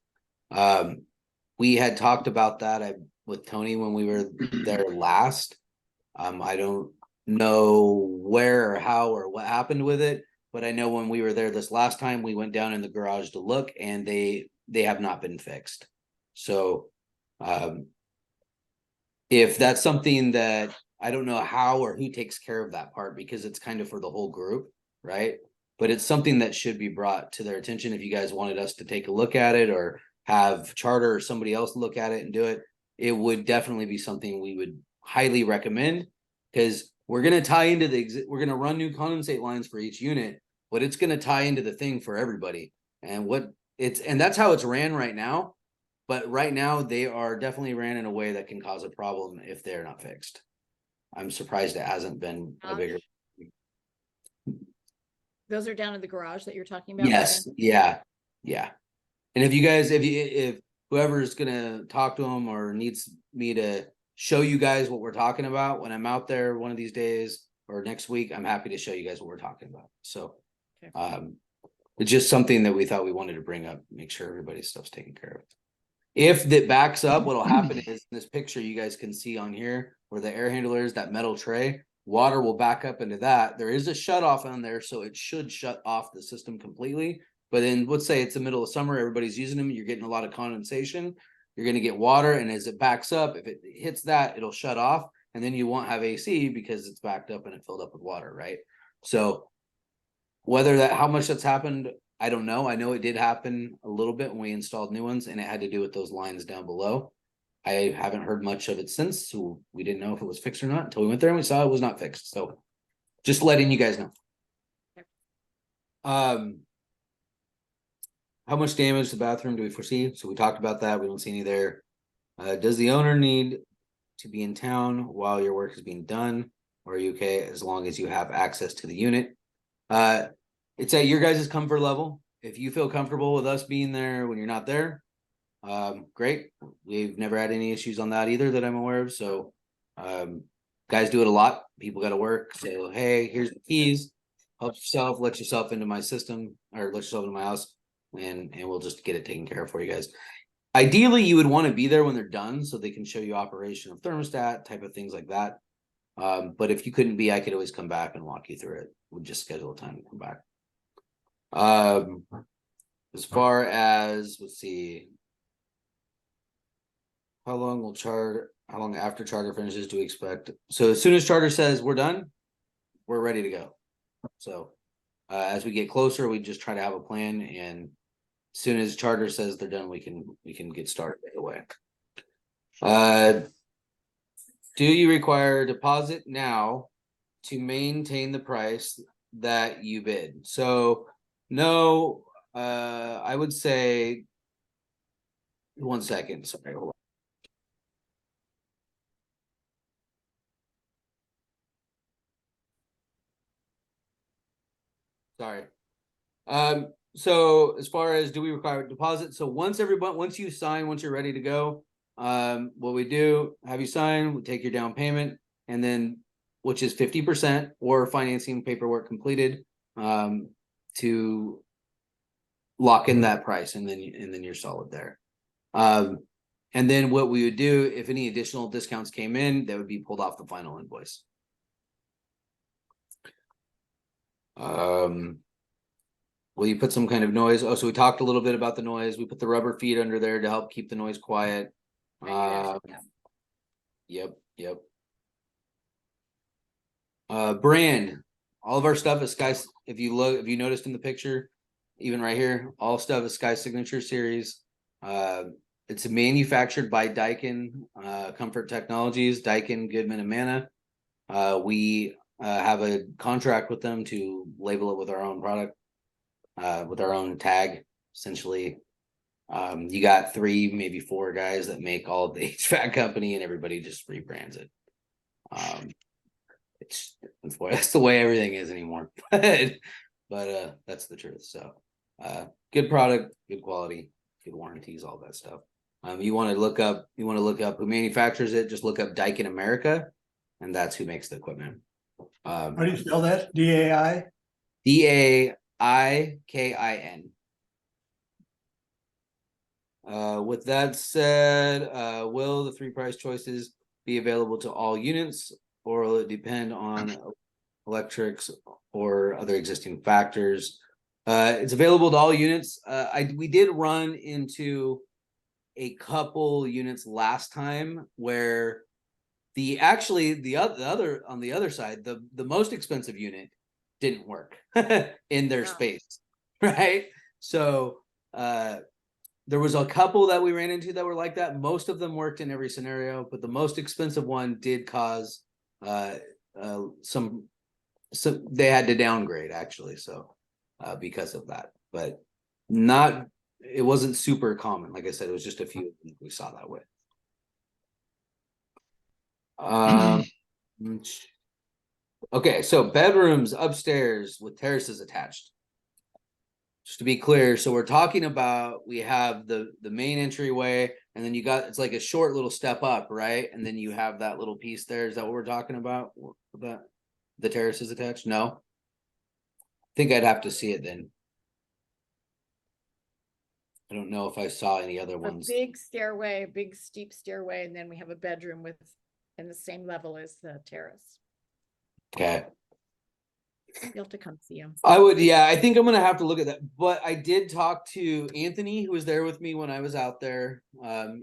We had talked about that with Tony when we were there last. I don't know where or how or what happened with it, but I know when we were there this last time, we went down in the garage to look, and they have not been fixed. So if that's something that I don't know how or who takes care of that part, because it's kind of for the whole group, right? But it's something that should be brought to their attention. If you guys wanted us to take a look at it or have Charter or somebody else look at it and do it, it would definitely be something we would highly recommend, because we're going to tie into we're going to run new condensate lines for each unit, but it's going to tie into the thing for everybody. And that's how it's ran right now. But right now they are definitely ran in a way that can cause a problem if they're not fixed. I'm surprised it hasn't been a bigger. Those are down in the garage that you're talking about? Yes. Yeah. And if whoever's gonna talk to them or needs me to show you guys what we're talking about when I'm out there one of these days or next week, I'm happy to show you guys what we're talking about. So Okay. it's just something that we thought we wanted to bring up, make sure everybody's stuff's taken care of. If that backs up, what'll happen is in this picture you guys can see on here where the air handler is, that metal tray, water will back up into that. There is a shut off on there, so it should shut off the system completely. But then let's say it's the middle of summer, everybody's using them, you're getting a lot of condensation, you're going to get water, and as it backs up, if it hits that, it'll shut off, and then you won't have AC because it's backed up and it filled up with water, right? So how much that's happened, I don't know. I know it did happen a little bit when we installed new ones, and it had to do with those lines down below. I haven't heard much of it since, so we didn't know if it was fixed or not until we went there and we saw it was not fixed. So just letting you guys know. How much damage to the bathroom do we foresee? So we talked about that. We don't see any there. Does the owner need to be in town while your work is being done? Or are you okay as long as you have access to the unit? It's at your guys' comfort level. If you feel comfortable with us being there when you're not there, great. We've never had any issues on that either that I'm aware of. So guys do it a lot. People got to work. So hey, here's the keys. Help yourself, let yourself into my system or let yourself into my house, and we'll just get it taken care of for you guys. Ideally, you would want to be there when they're done so they can show you operation of thermostat, type of things like that. But if you couldn't be, I could always come back and walk you through it. We'll just schedule a time to come back. As far as, let's see, how long after Charter finishes do we expect? So as soon as Charter says we're done, we're ready to go. So As we get closer, we just try to have a plan, and as soon as charter says they're done, we can get started right away. Do you require a deposit now to maintain the price that you bid? So no, I would say 1 second. Sorry, hold on. Sorry. So as far as do we require a deposit? So once you sign, once you're ready to go, what we do, have you sign, we take your down payment, and then which is 50% or financing paperwork completed, to lock in that price, and then you're solid there. And then what we would do, if any additional discounts came in, that would be pulled off the final invoice. Will you put some kind of noise? Oh, so we talked a little bit about the noise. We put the rubber feet under there to help keep the noise quiet. Yep. Brand. All of our stuff is Sky. If you noticed in the picture, even right here, all stuff is Sky Signature Series. It's manufactured by Daikin Comfort Technologies, Daikin, Goodman, and Mana. We have a contract with them to label it with our own product, with our own tag, essentially. You got 3, maybe 4 guys that make all of the HVAC company, and everybody just rebrands it. That's the way everything is anymore. but that's the truth. So good product, good quality, good warranties, all that stuff. You want to look up who manufactures it, just look up Daikin America, and that's who makes the equipment. How do you spell that? DAI? DAIKIN. With that said, will the 3 price choices be available to all units, or will it depend on electrics or other existing factors? It's available to all units. We did run into a couple units last time where the other on the other side, the most expensive unit didn't work in their space, right? So there was a couple that we ran into that were like that. Most of them worked in every scenario, but the most expensive one did cause some they had to downgrade, actually. So because of that, but it wasn't super common. Like I said, it was just a few we saw that with. Okay, so bedrooms upstairs with terraces attached. Just to be clear, so we're talking about, we have the main entryway, and then it's like a short little step up, right? And then you have that little piece there. Is that what we're talking about? The terraces attached? No? I think I'd have to see it then. I don't know if I saw any other ones. A big stairway, big steep stairway, and then we have a bedroom in the same level as the terrace. Okay. You'll have to come see them. I think I'm gonna have to look at that. But I did talk to Anthony, who was there with me when I was out there.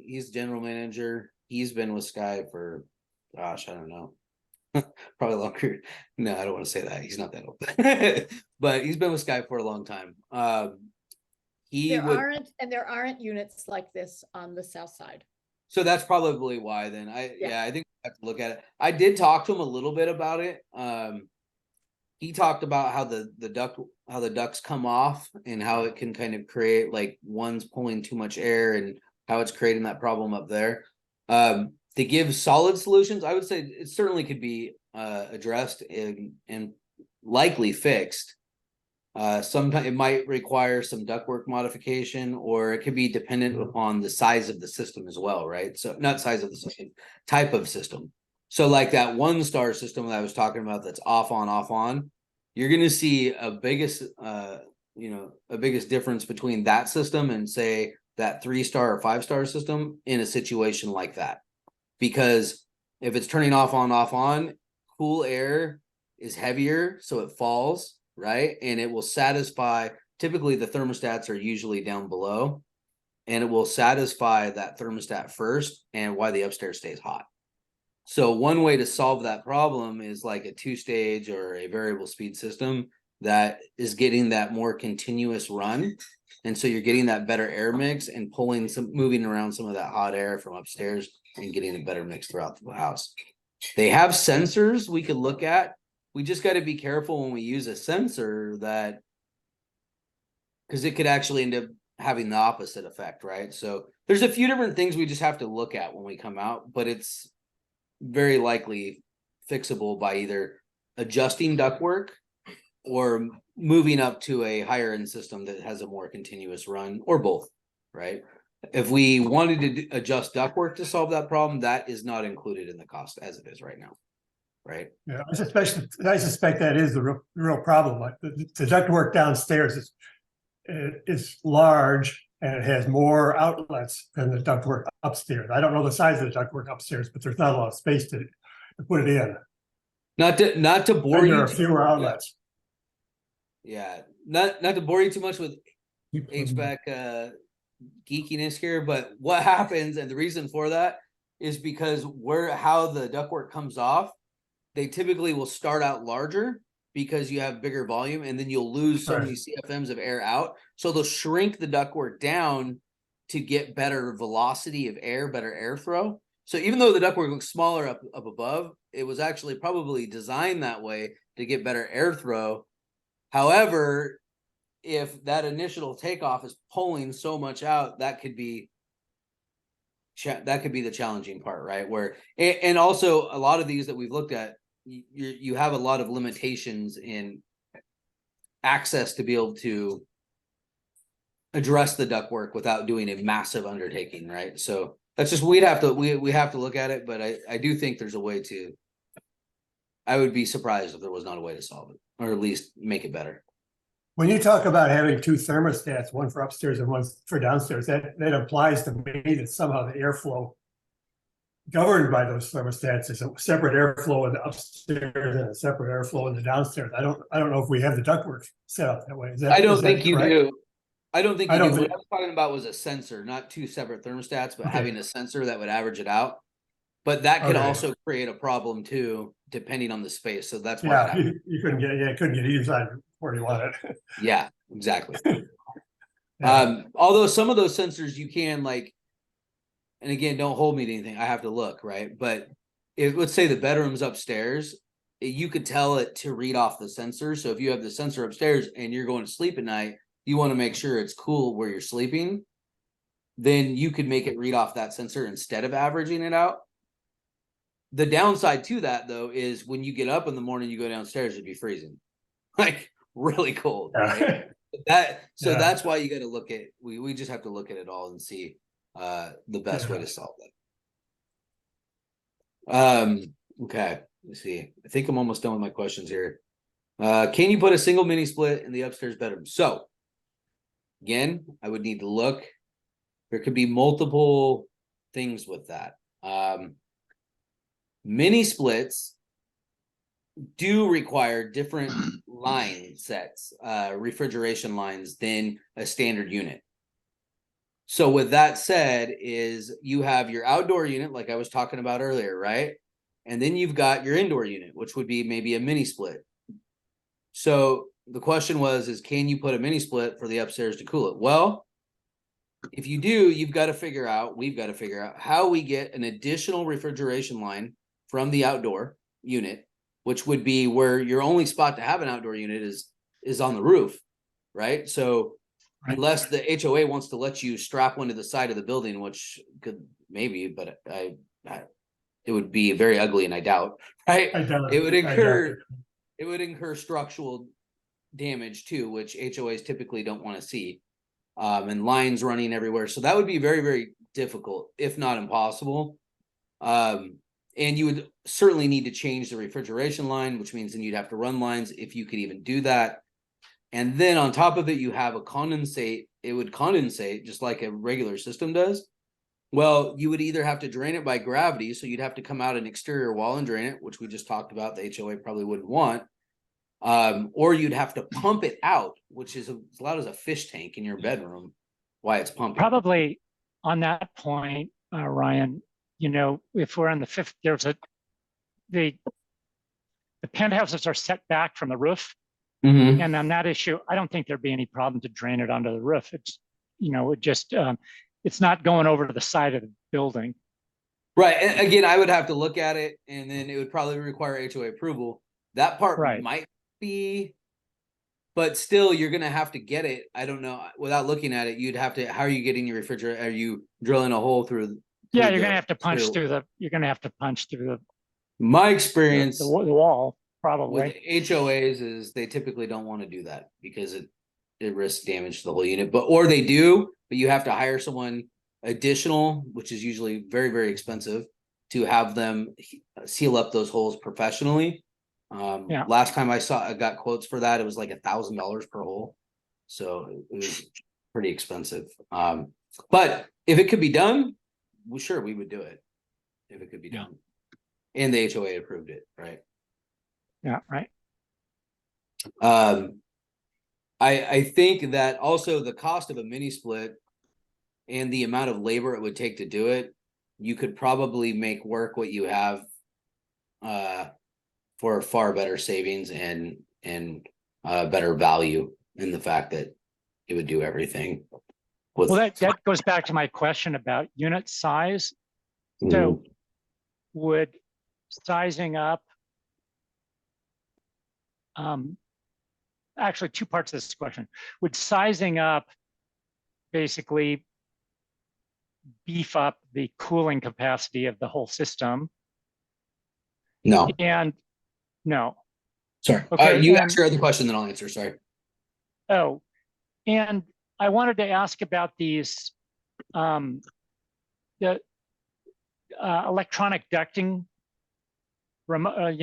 He's general manager. He's been with Sky for, gosh, I don't know, probably longer. No, I don't want to say that. He's not that old, but he's been with Sky for a long time. There aren't units like this on the south side. So that's probably why then. I think I have to look at it. I did talk to him a little bit about it. He talked about how the ducts come off and how it can kind of create, like, one's pulling too much air and how it's creating that problem up there. To give solid solutions, I would say it certainly could be addressed and likely fixed. Sometimes it might require some ductwork modification, or it could be dependent upon the size of the system as well, right? So not size of the system, type of system. So like that 1-star system that I was talking about, that's off on, you're going to see a biggest difference between that system and, say, that 3-star or 5-star system in a situation like that. Because if it's turning off on, cool air is heavier, so it falls, right? And it will satisfy, typically the thermostats are usually down below, and it will satisfy that thermostat first, and why the upstairs stays hot. So one way to solve that problem is like a 2-stage or a variable speed system that is getting that more continuous run. And so you're getting that better air mix and moving around some of that hot air from upstairs and getting a better mix throughout the house. They have sensors we could look at. We just got to be careful when we use a sensor that, because it could actually end up having the opposite effect, right? So there's a few different things we just have to look at when we come out, but it's very likely fixable by either adjusting ductwork or moving up to a higher end system that has a more continuous run, or both, right? If we wanted to adjust ductwork to solve that problem, that is not included in the cost as it is right now, right? Yeah, I suspect that is the real problem. Like the ductwork downstairs is large and it has more outlets than the ductwork upstairs. I don't know the size of the ductwork upstairs, but there's not a lot of space to put it in. Not to bore And you. there are fewer outlets. Yeah, not to bore you too much with HVAC geekiness here, but what happens, and the reason for that is because how the ductwork comes off, they typically will start out larger because you have bigger volume, and then you'll lose so many CFMs of air out. So they'll shrink the ductwork down to get better velocity of air, better airflow. So even though the ductwork looks smaller up above, it was actually probably designed that way to get better airflow. However, if that initial takeoff is pulling so much out, that could be the challenging part, right? Where and also a lot of these that we've looked at, you have a lot of limitations in access to be able to address the ductwork without doing a massive undertaking, right? So that's just we have to look at it, but I do think there's a way to. I would be surprised if there was not a way to solve it, or at least make it better. When you talk about having two thermostats, one for upstairs and one for downstairs, that implies to me that somehow the airflow governed by those thermostats is a separate airflow in the upstairs and a separate airflow in the downstairs. I don't know if we have the ductwork set up that way. I don't think you do. I don't think you do. What think... I was talking about was a sensor, not two separate thermostats, but having a sensor that would average it out. But that could also create a problem too, depending on the space. So that's why you couldn't get either side where you want it. Yeah, exactly. Although some of those sensors you can and again, don't hold me to anything. I have to look, right? But if let's say the bedroom's upstairs, you could tell it to read off the sensor. So if you have the sensor upstairs and you're going to sleep at night, you want to make sure it's cool where you're sleeping. Then you could make it read off that sensor instead of averaging it out. The downside to that, though, is when you get up in the morning, you go downstairs, it'd be freezing, like really cold. Right? That's why you got to look at. We just have to look at it all and see the best way to solve that. Okay, let's see. I think I'm almost done with my questions here. Can you put a single mini split in the upstairs bedroom? So again, I would need to look. There could be multiple things with that. Mini splits do require different line sets, refrigeration lines than a standard unit. So with that said, is you have your outdoor unit, like I was talking about earlier, right? And then you've got your indoor unit, which would be maybe a mini split. So the question is can you put a mini split for the upstairs to cool it? Well, if you do, we've got to figure out how we get an additional refrigeration line from the outdoor unit, which would be where your only spot to have an outdoor unit is on the roof, right? So unless the HOA wants to let you strap one to the side of the building, which could maybe, but it would be very ugly, and I doubt, right? It would incur structural damage too, which HOAs typically don't want to see, and lines running everywhere. So that would be very, very difficult, if not impossible. And you would certainly need to change the refrigeration line, which means then you'd have to run lines if you could even do that. And then on top of it, you have a condensate. It would condensate just like a regular system does. Well, you would either have to drain it by gravity, so you'd have to come out an exterior wall and drain it, which we just talked about. The HOA probably wouldn't want. Or you'd have to pump it out, which is as loud as a fish tank in your bedroom. Why it's pumping? Probably on that point, Ryan. If we're on the fifth, the penthouses are set back from the roof. Mhm. And on that issue, I don't think there'd be any problem to drain it onto the roof. It's, it just, it's not going over to the side of the building. Right. And again, I would have to look at it, and then it would probably require HOA approval. That part Right. might be, but still, you're gonna have to get it. I don't know. Without looking at it, you'd have to. How are you getting your refrigerator? Are you drilling a hole through? Yeah, through you're the- gonna have to punch through the. You're gonna have to punch through My the, experience the wall, with probably. HOAs is they typically don't want to do that because it risks damage to the whole unit. Or they do, but you have to hire someone additional, which is usually very, very expensive, to have them seal up those holes professionally. Yeah. Last time I got quotes for that, it was like $1,000 per hole, so it was pretty expensive. But if it could be done, sure, we would do it if it could be done, and the HOA approved it, right? Yeah. Right. I think that also the cost of a mini split and the amount of labor it would take to do it, you could probably make work what you have for far better savings and better value in the fact that it would do everything. Well, that goes back to my question about unit size. So would sizing up, actually two parts of this question. Would sizing up basically beef up the cooling capacity of the whole system? No, And no. sorry. Okay, You and- asked your other question, then I'll answer. Sorry. Oh, and I wanted to ask about these the electronic ducting, like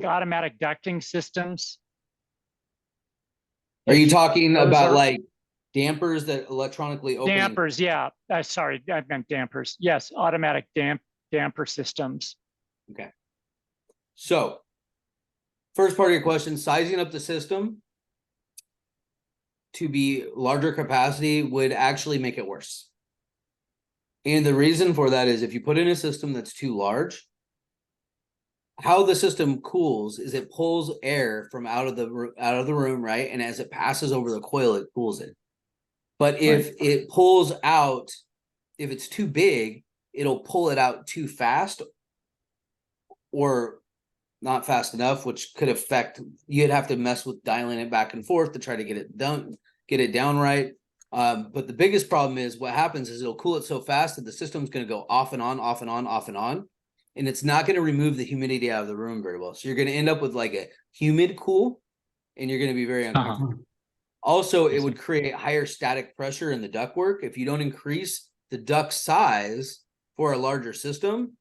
automatic ducting systems. Are you talking Those about are- like dampers that electronically open? Dampers, yeah. Sorry, I meant dampers. Yes, automatic damper systems. Okay. So, first part of your question, sizing up the system to be larger capacity would actually make it worse. And the reason for that is if you put in a system that's too large, how the system cools is it pulls air from out of the room, right? And as it passes over the coil, it cools it. But if it pulls out, if it's too big, it'll pull it out too fast or not fast enough, which could affect, you'd have to mess with dialing it back and forth to try to get it down right. But the biggest problem is what happens is it'll cool it so fast that the system's going to go off and on, off and on, off and on. And it's not going to remove the humidity out of the room very well. So you're going to end up with like a humid cool, and you're going to be very uncomfortable. Also, it would create higher static pressure in the ductwork. If you don't increase the duct size for a larger system,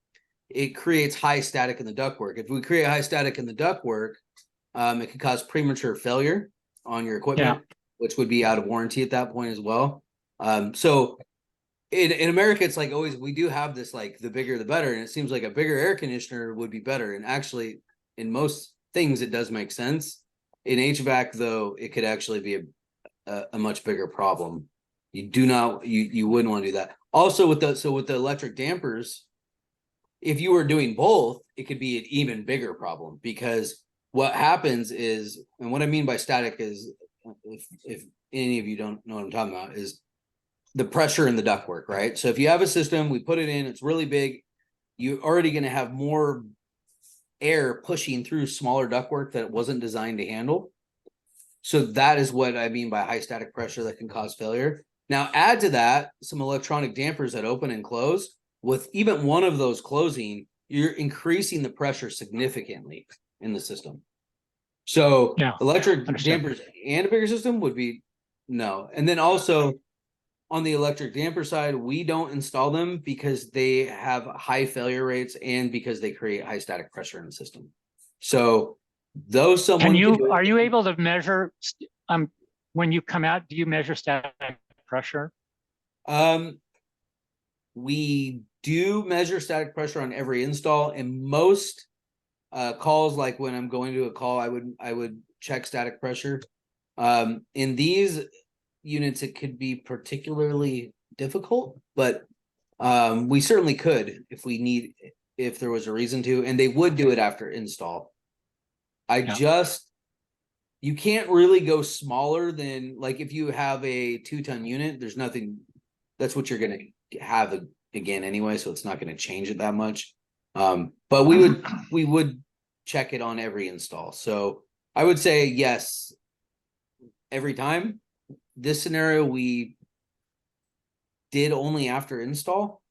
it creates high static in the ductwork. If we create high static in the ductwork, it could cause premature failure on your equipment, which would be out of warranty at that point as well. So in America, it's like always, we do have this, like the bigger, the better. And it seems like a bigger air conditioner would be better. And actually in most things, it does make sense. In HVAC though, it could actually be a much bigger problem. You wouldn't want to do that. Also with the electric dampers, if you were doing both, it could be an even bigger problem because what happens is, and what I mean by static is, if any of you don't know what I'm talking about, is the pressure in the ductwork, right? So if you have a system, we put it in, it's really big, you're already going to have more air pushing through smaller ductwork that it wasn't designed to handle. So that is what I mean by high static pressure that can cause failure. Now add to that some electronic dampers that open and close. With even one of those closing, you're increasing the pressure significantly in the system. So electric dampers and a bigger system would be no. And then also on the electric damper side, we don't install them because they have high failure rates and because they create high static pressure in the system. So those someone are you able to measure when you come out, do you measure static pressure? We do measure static pressure on every install, and most calls, like when I'm going to a call, I would check static pressure. In these units, it could be particularly difficult, but we certainly could if there was a reason to, and they would do it after install. I just you can't really go smaller than, like, if you have a 2-ton unit, there's nothing, that's what you're gonna have again anyway, so it's not gonna change it that much. But we would check it on every install. So I would say yes, every time. This scenario we did only after install.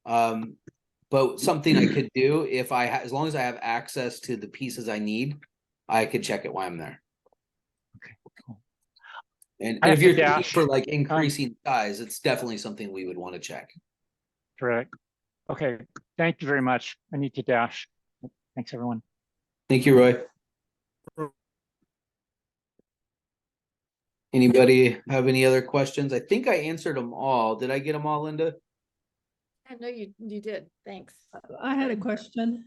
But something I could do if as long as I have access to the pieces I need, I could check it while I'm there. Okay, cool. And I if have you're to looking dash. for like increasing size, it's definitely something we would want to check. Correct. Okay, thank you very much. I need to dash. Thanks, everyone. Thank you, Roy. Anybody have any other questions? I think I answered them all. Did I get them all, Linda? I know you did. Thanks. I had a question.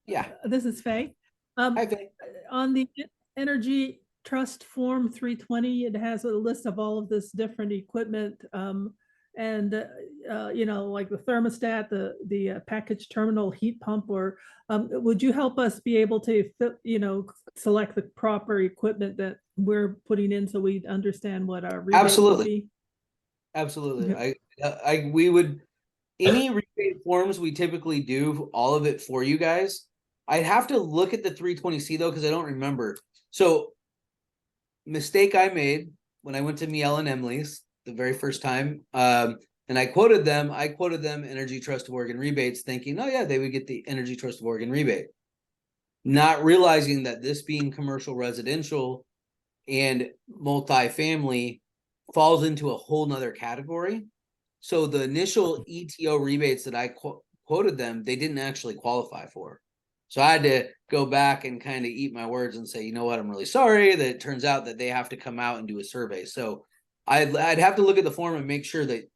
Yeah. This is Faye. Hi, Faye. On the Energy Trust Form 320, it has a list of all of this different equipment. You know, like the thermostat, the package terminal heat pump, or would you help us be able to, you know, select the proper equipment that we're putting in so we understand what our rebate would Absolutely. be? Absolutely. We would, any rebate forms, we typically do all of it for you guys. I'd have to look at the 320C though, because I don't remember. So mistake I made when I went to Miele and Emily's the very first time. And I quoted them Energy Trust of Oregon rebates, thinking, oh yeah, they would get the Energy Trust of Oregon rebate. Not realizing that this being commercial residential and multifamily falls into a whole nother category. So the initial ETO rebates that I quoted them, they didn't actually qualify for. So I had to go back and kind of eat my words and say, you know what, I'm really sorry that it turns out that they have to come out and do a survey. So I'd have to look at the form and make sure that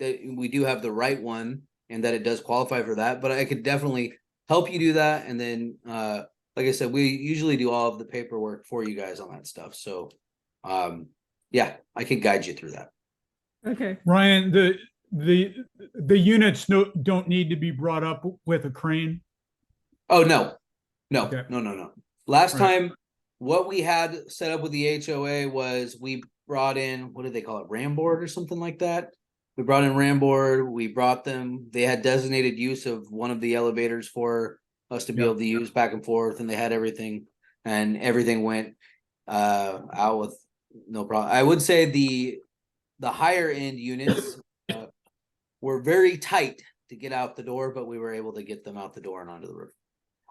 we do have the right one and that it does qualify for that. But I could definitely help you do that. And then, like I said, we usually do all of the paperwork for you guys on that stuff. So, yeah, I can guide you through that. Okay. Ryan, the units don't need to be brought up with a crane. Oh, no. Okay. No. Last Right. time, what we had set up with the HOA was we brought in, what did they call it? Ramboard or something like that. We brought in Ramboard. We brought them. They had designated use of one of the elevators for us to be able to use back and forth, and they had everything, and everything went out with no problem. I would say the higher end units were very tight to get out the door, but we were able to get them out the door and onto the roof.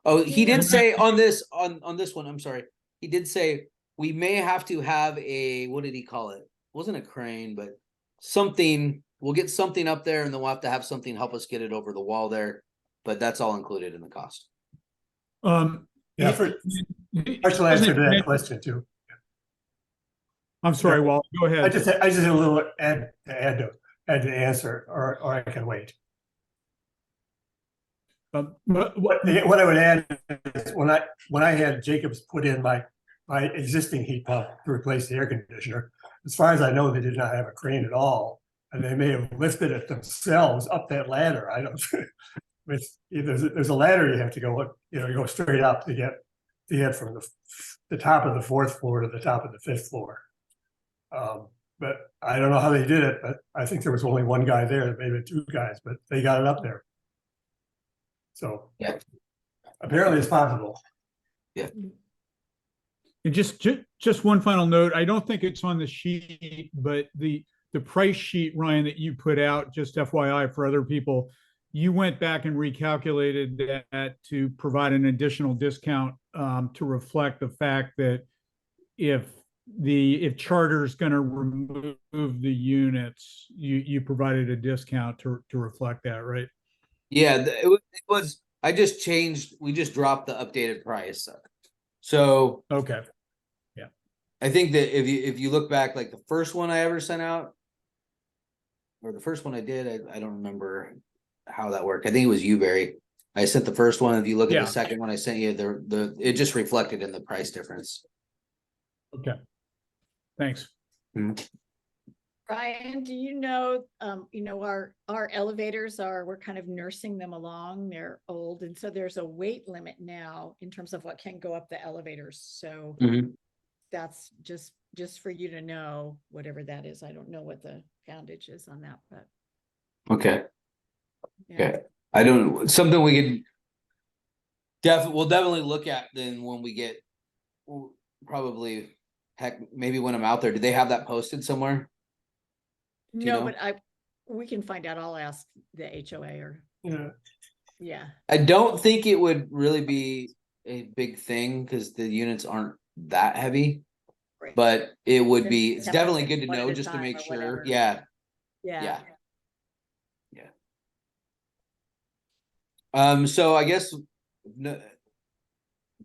Oh, he did say on this one, I'm sorry. He did say we may have to have a, what did he call it? It wasn't a crane, but something. We'll get something up there, and then we'll have to have something help us get it over the wall there. But that's all included in the cost. Yeah, partial answer to that question too. I'm sorry, Walt, go ahead. I just had a little add to answer, or I can wait. What I would add is when I had Jacobs put in my existing heat pump to replace the air conditioner, as far as I know, they did not have a crane at all, and they may have lifted it themselves up that ladder. I don't. There's a ladder you have to go. You go straight up to get from the top of the 4th floor to the top of the 5th floor. But I don't know how they did it. But I think there was only one guy there, maybe 2 guys, but they got it up there. So yeah, apparently it's possible. Yeah. And just one final note. I don't think it's on the sheet, but the price sheet, Ryan, that you put out, just FYI for other people, you went back and recalculated that to provide an additional discount to reflect the fact that if Charter's going to remove the units, you provided a discount to reflect that, right? Yeah, it was. We just dropped the updated price. So Okay. I think that if you look back, like the first one I ever sent out, or the first one I did, I don't remember how that worked. I think it was you, Barry. I sent the first one. If you look at the second one I sent you, it just reflected in the price difference. Okay. Thanks. Brian, do you know, our elevators we're kind of nursing them along. They're old. And so there's a weight limit now in terms of what can go up the elevators. So that's just for you to know, whatever that is. I don't know what the poundage is on that, but Okay, yeah. okay. Something we could we'll definitely look at then when we get, probably, heck, maybe when I'm out there. Do they have that posted somewhere? you No, know? but we can find out. I'll ask the HOA or, Yeah, yeah. I don't think it would really be a big thing because the units aren't that heavy, Right. but it would Then be, you it's have to definitely take good to one at know a just to time make or sure. whatever. Yeah, Yeah. yeah. So I guess, no,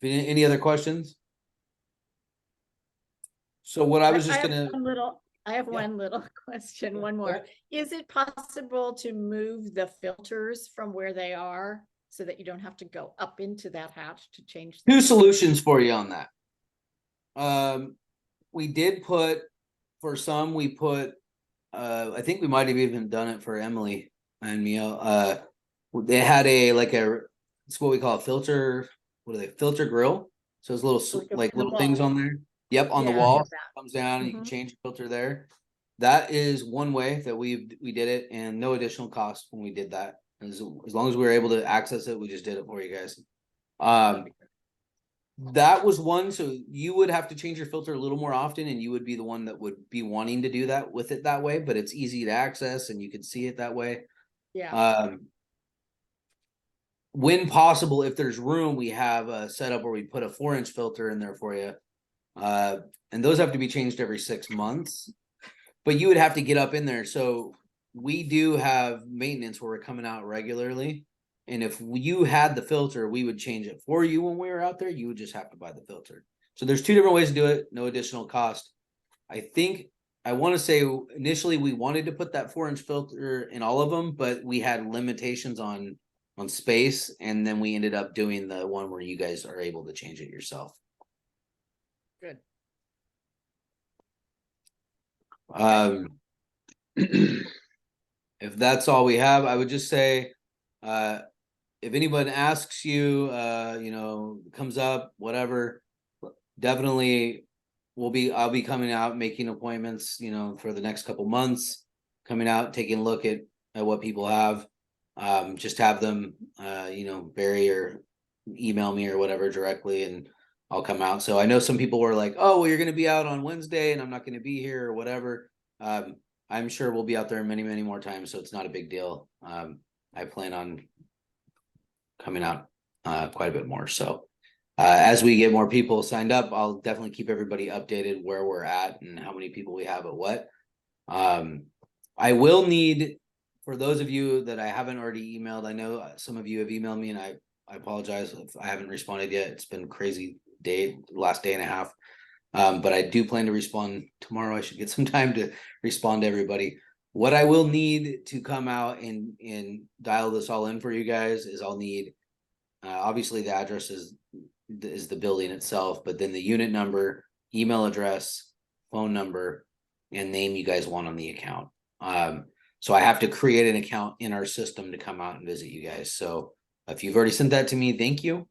any other questions? So what I was just have gonna, I have Yeah. one little question, Yeah, one go more. ahead. Is it possible to move the filters from where they are so that you don't have to go up into that hatch to change? two them? solutions for you on that. We did put, for some, we put, I think we might have even done it for Emily and Mio. They had it's what we call a filter. What are they? Filter grill. So it's Like a little things wall. on there. Yep, on the Yeah, I wall. have that. Comes down, and you can Mhm. change the filter there. That is one way that we did it, and no additional cost when we did that. As long as we were able to access it, we just did it for you guys. That was one. So you would have to change your filter a little more often, and you would be the one that would be wanting to do that with it that way. But it's easy to access, and you can see it that way. Yeah. When possible, if there's room, we have a setup where we put a 4-inch filter in there for you. And those have to be changed every 6 months, but you would have to get up in there. So we do have maintenance where we're coming out regularly. And if you had the filter, we would change it for you when we were out there. You would just have to buy the filter. So there's 2 different ways to do it, no additional cost. I want to say initially we wanted to put that 4-inch filter in all of them, but we had limitations on space, and then we ended up doing the one where you guys are able to change it yourself. Good. If that's all we have, I would just say, if anyone asks you, comes up, whatever, definitely I'll be coming out, making appointments, for the next couple months, coming out, taking a look at what people have. Just have them, Barry or email me or whatever directly, and I'll come out. So I know some people were like, oh, well, you're going to be out on Wednesday and I'm not going to be here or whatever. I'm sure we'll be out there many, many more times. So it's not a big deal. I plan on coming out quite a bit more. So as we get more people signed up, I'll definitely keep everybody updated where we're at and how many people we have at what. I will need, for those of you that I haven't already emailed, I know some of you have emailed me, and I apologize if I haven't responded yet. It's been a crazy last day and a half. But I do plan to respond tomorrow. I should get some time to respond to everybody. What I will need to come out and dial this all in for you guys is I'll need, obviously the address is the building itself, but then the unit number, email address, phone number, and name you guys want on the account. So I have to create an account in our system to come out and visit you guys. So if you've already sent that to me, thank you.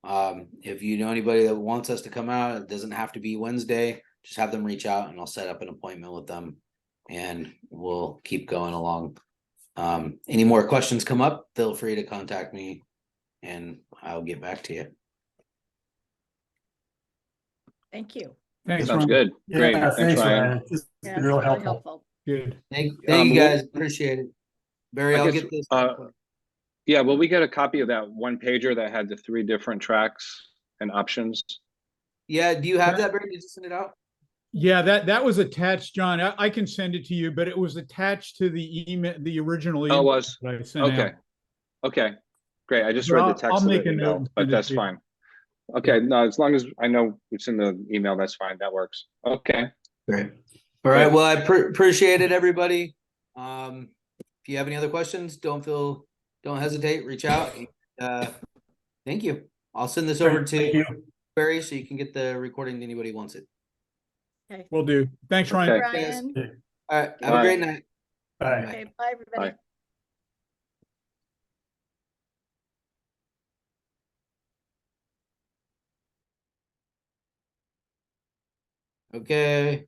If you know anybody that wants us to come out, it doesn't have to be Wednesday. Just have them reach out and I'll set up an appointment with them and we'll keep going along. Any more questions come up, feel free to contact me and I'll get back to you. Thank you. Thanks, Sounds Ron. good. Great. yeah, Thanks, Ryan. This Yeah, has it's been real really helpful. helpful. Good. Thank you guys, appreciate it. Barry, I I'll guess, get this. Yeah, well, we get a copy of that one pager that had the 3 different tracks and options. Yeah, do you have that, Barry? Did you send it out? Yeah, that was attached, John. I can send it to you, but it was attached to the email, the original Oh, email it was? that I sent Okay. out. Okay. Great. I just But read the I'll text of make the a note email, and but send it that's to you. fine. Okay. No, as long as I know it's in the email, that's fine. That works. Okay. Great. All right. Well, I appreciate it, everybody. If you have any other questions, don't hesitate, reach out. Thank you. I'll send this over Thank to you. Barry so you can get the recording to anybody who wants it. Okay. Will do. Thanks, Ryan. Okay. Brian. All right. Have a Bye. great night. Bye. Okay, bye, everybody. Bye. Okay.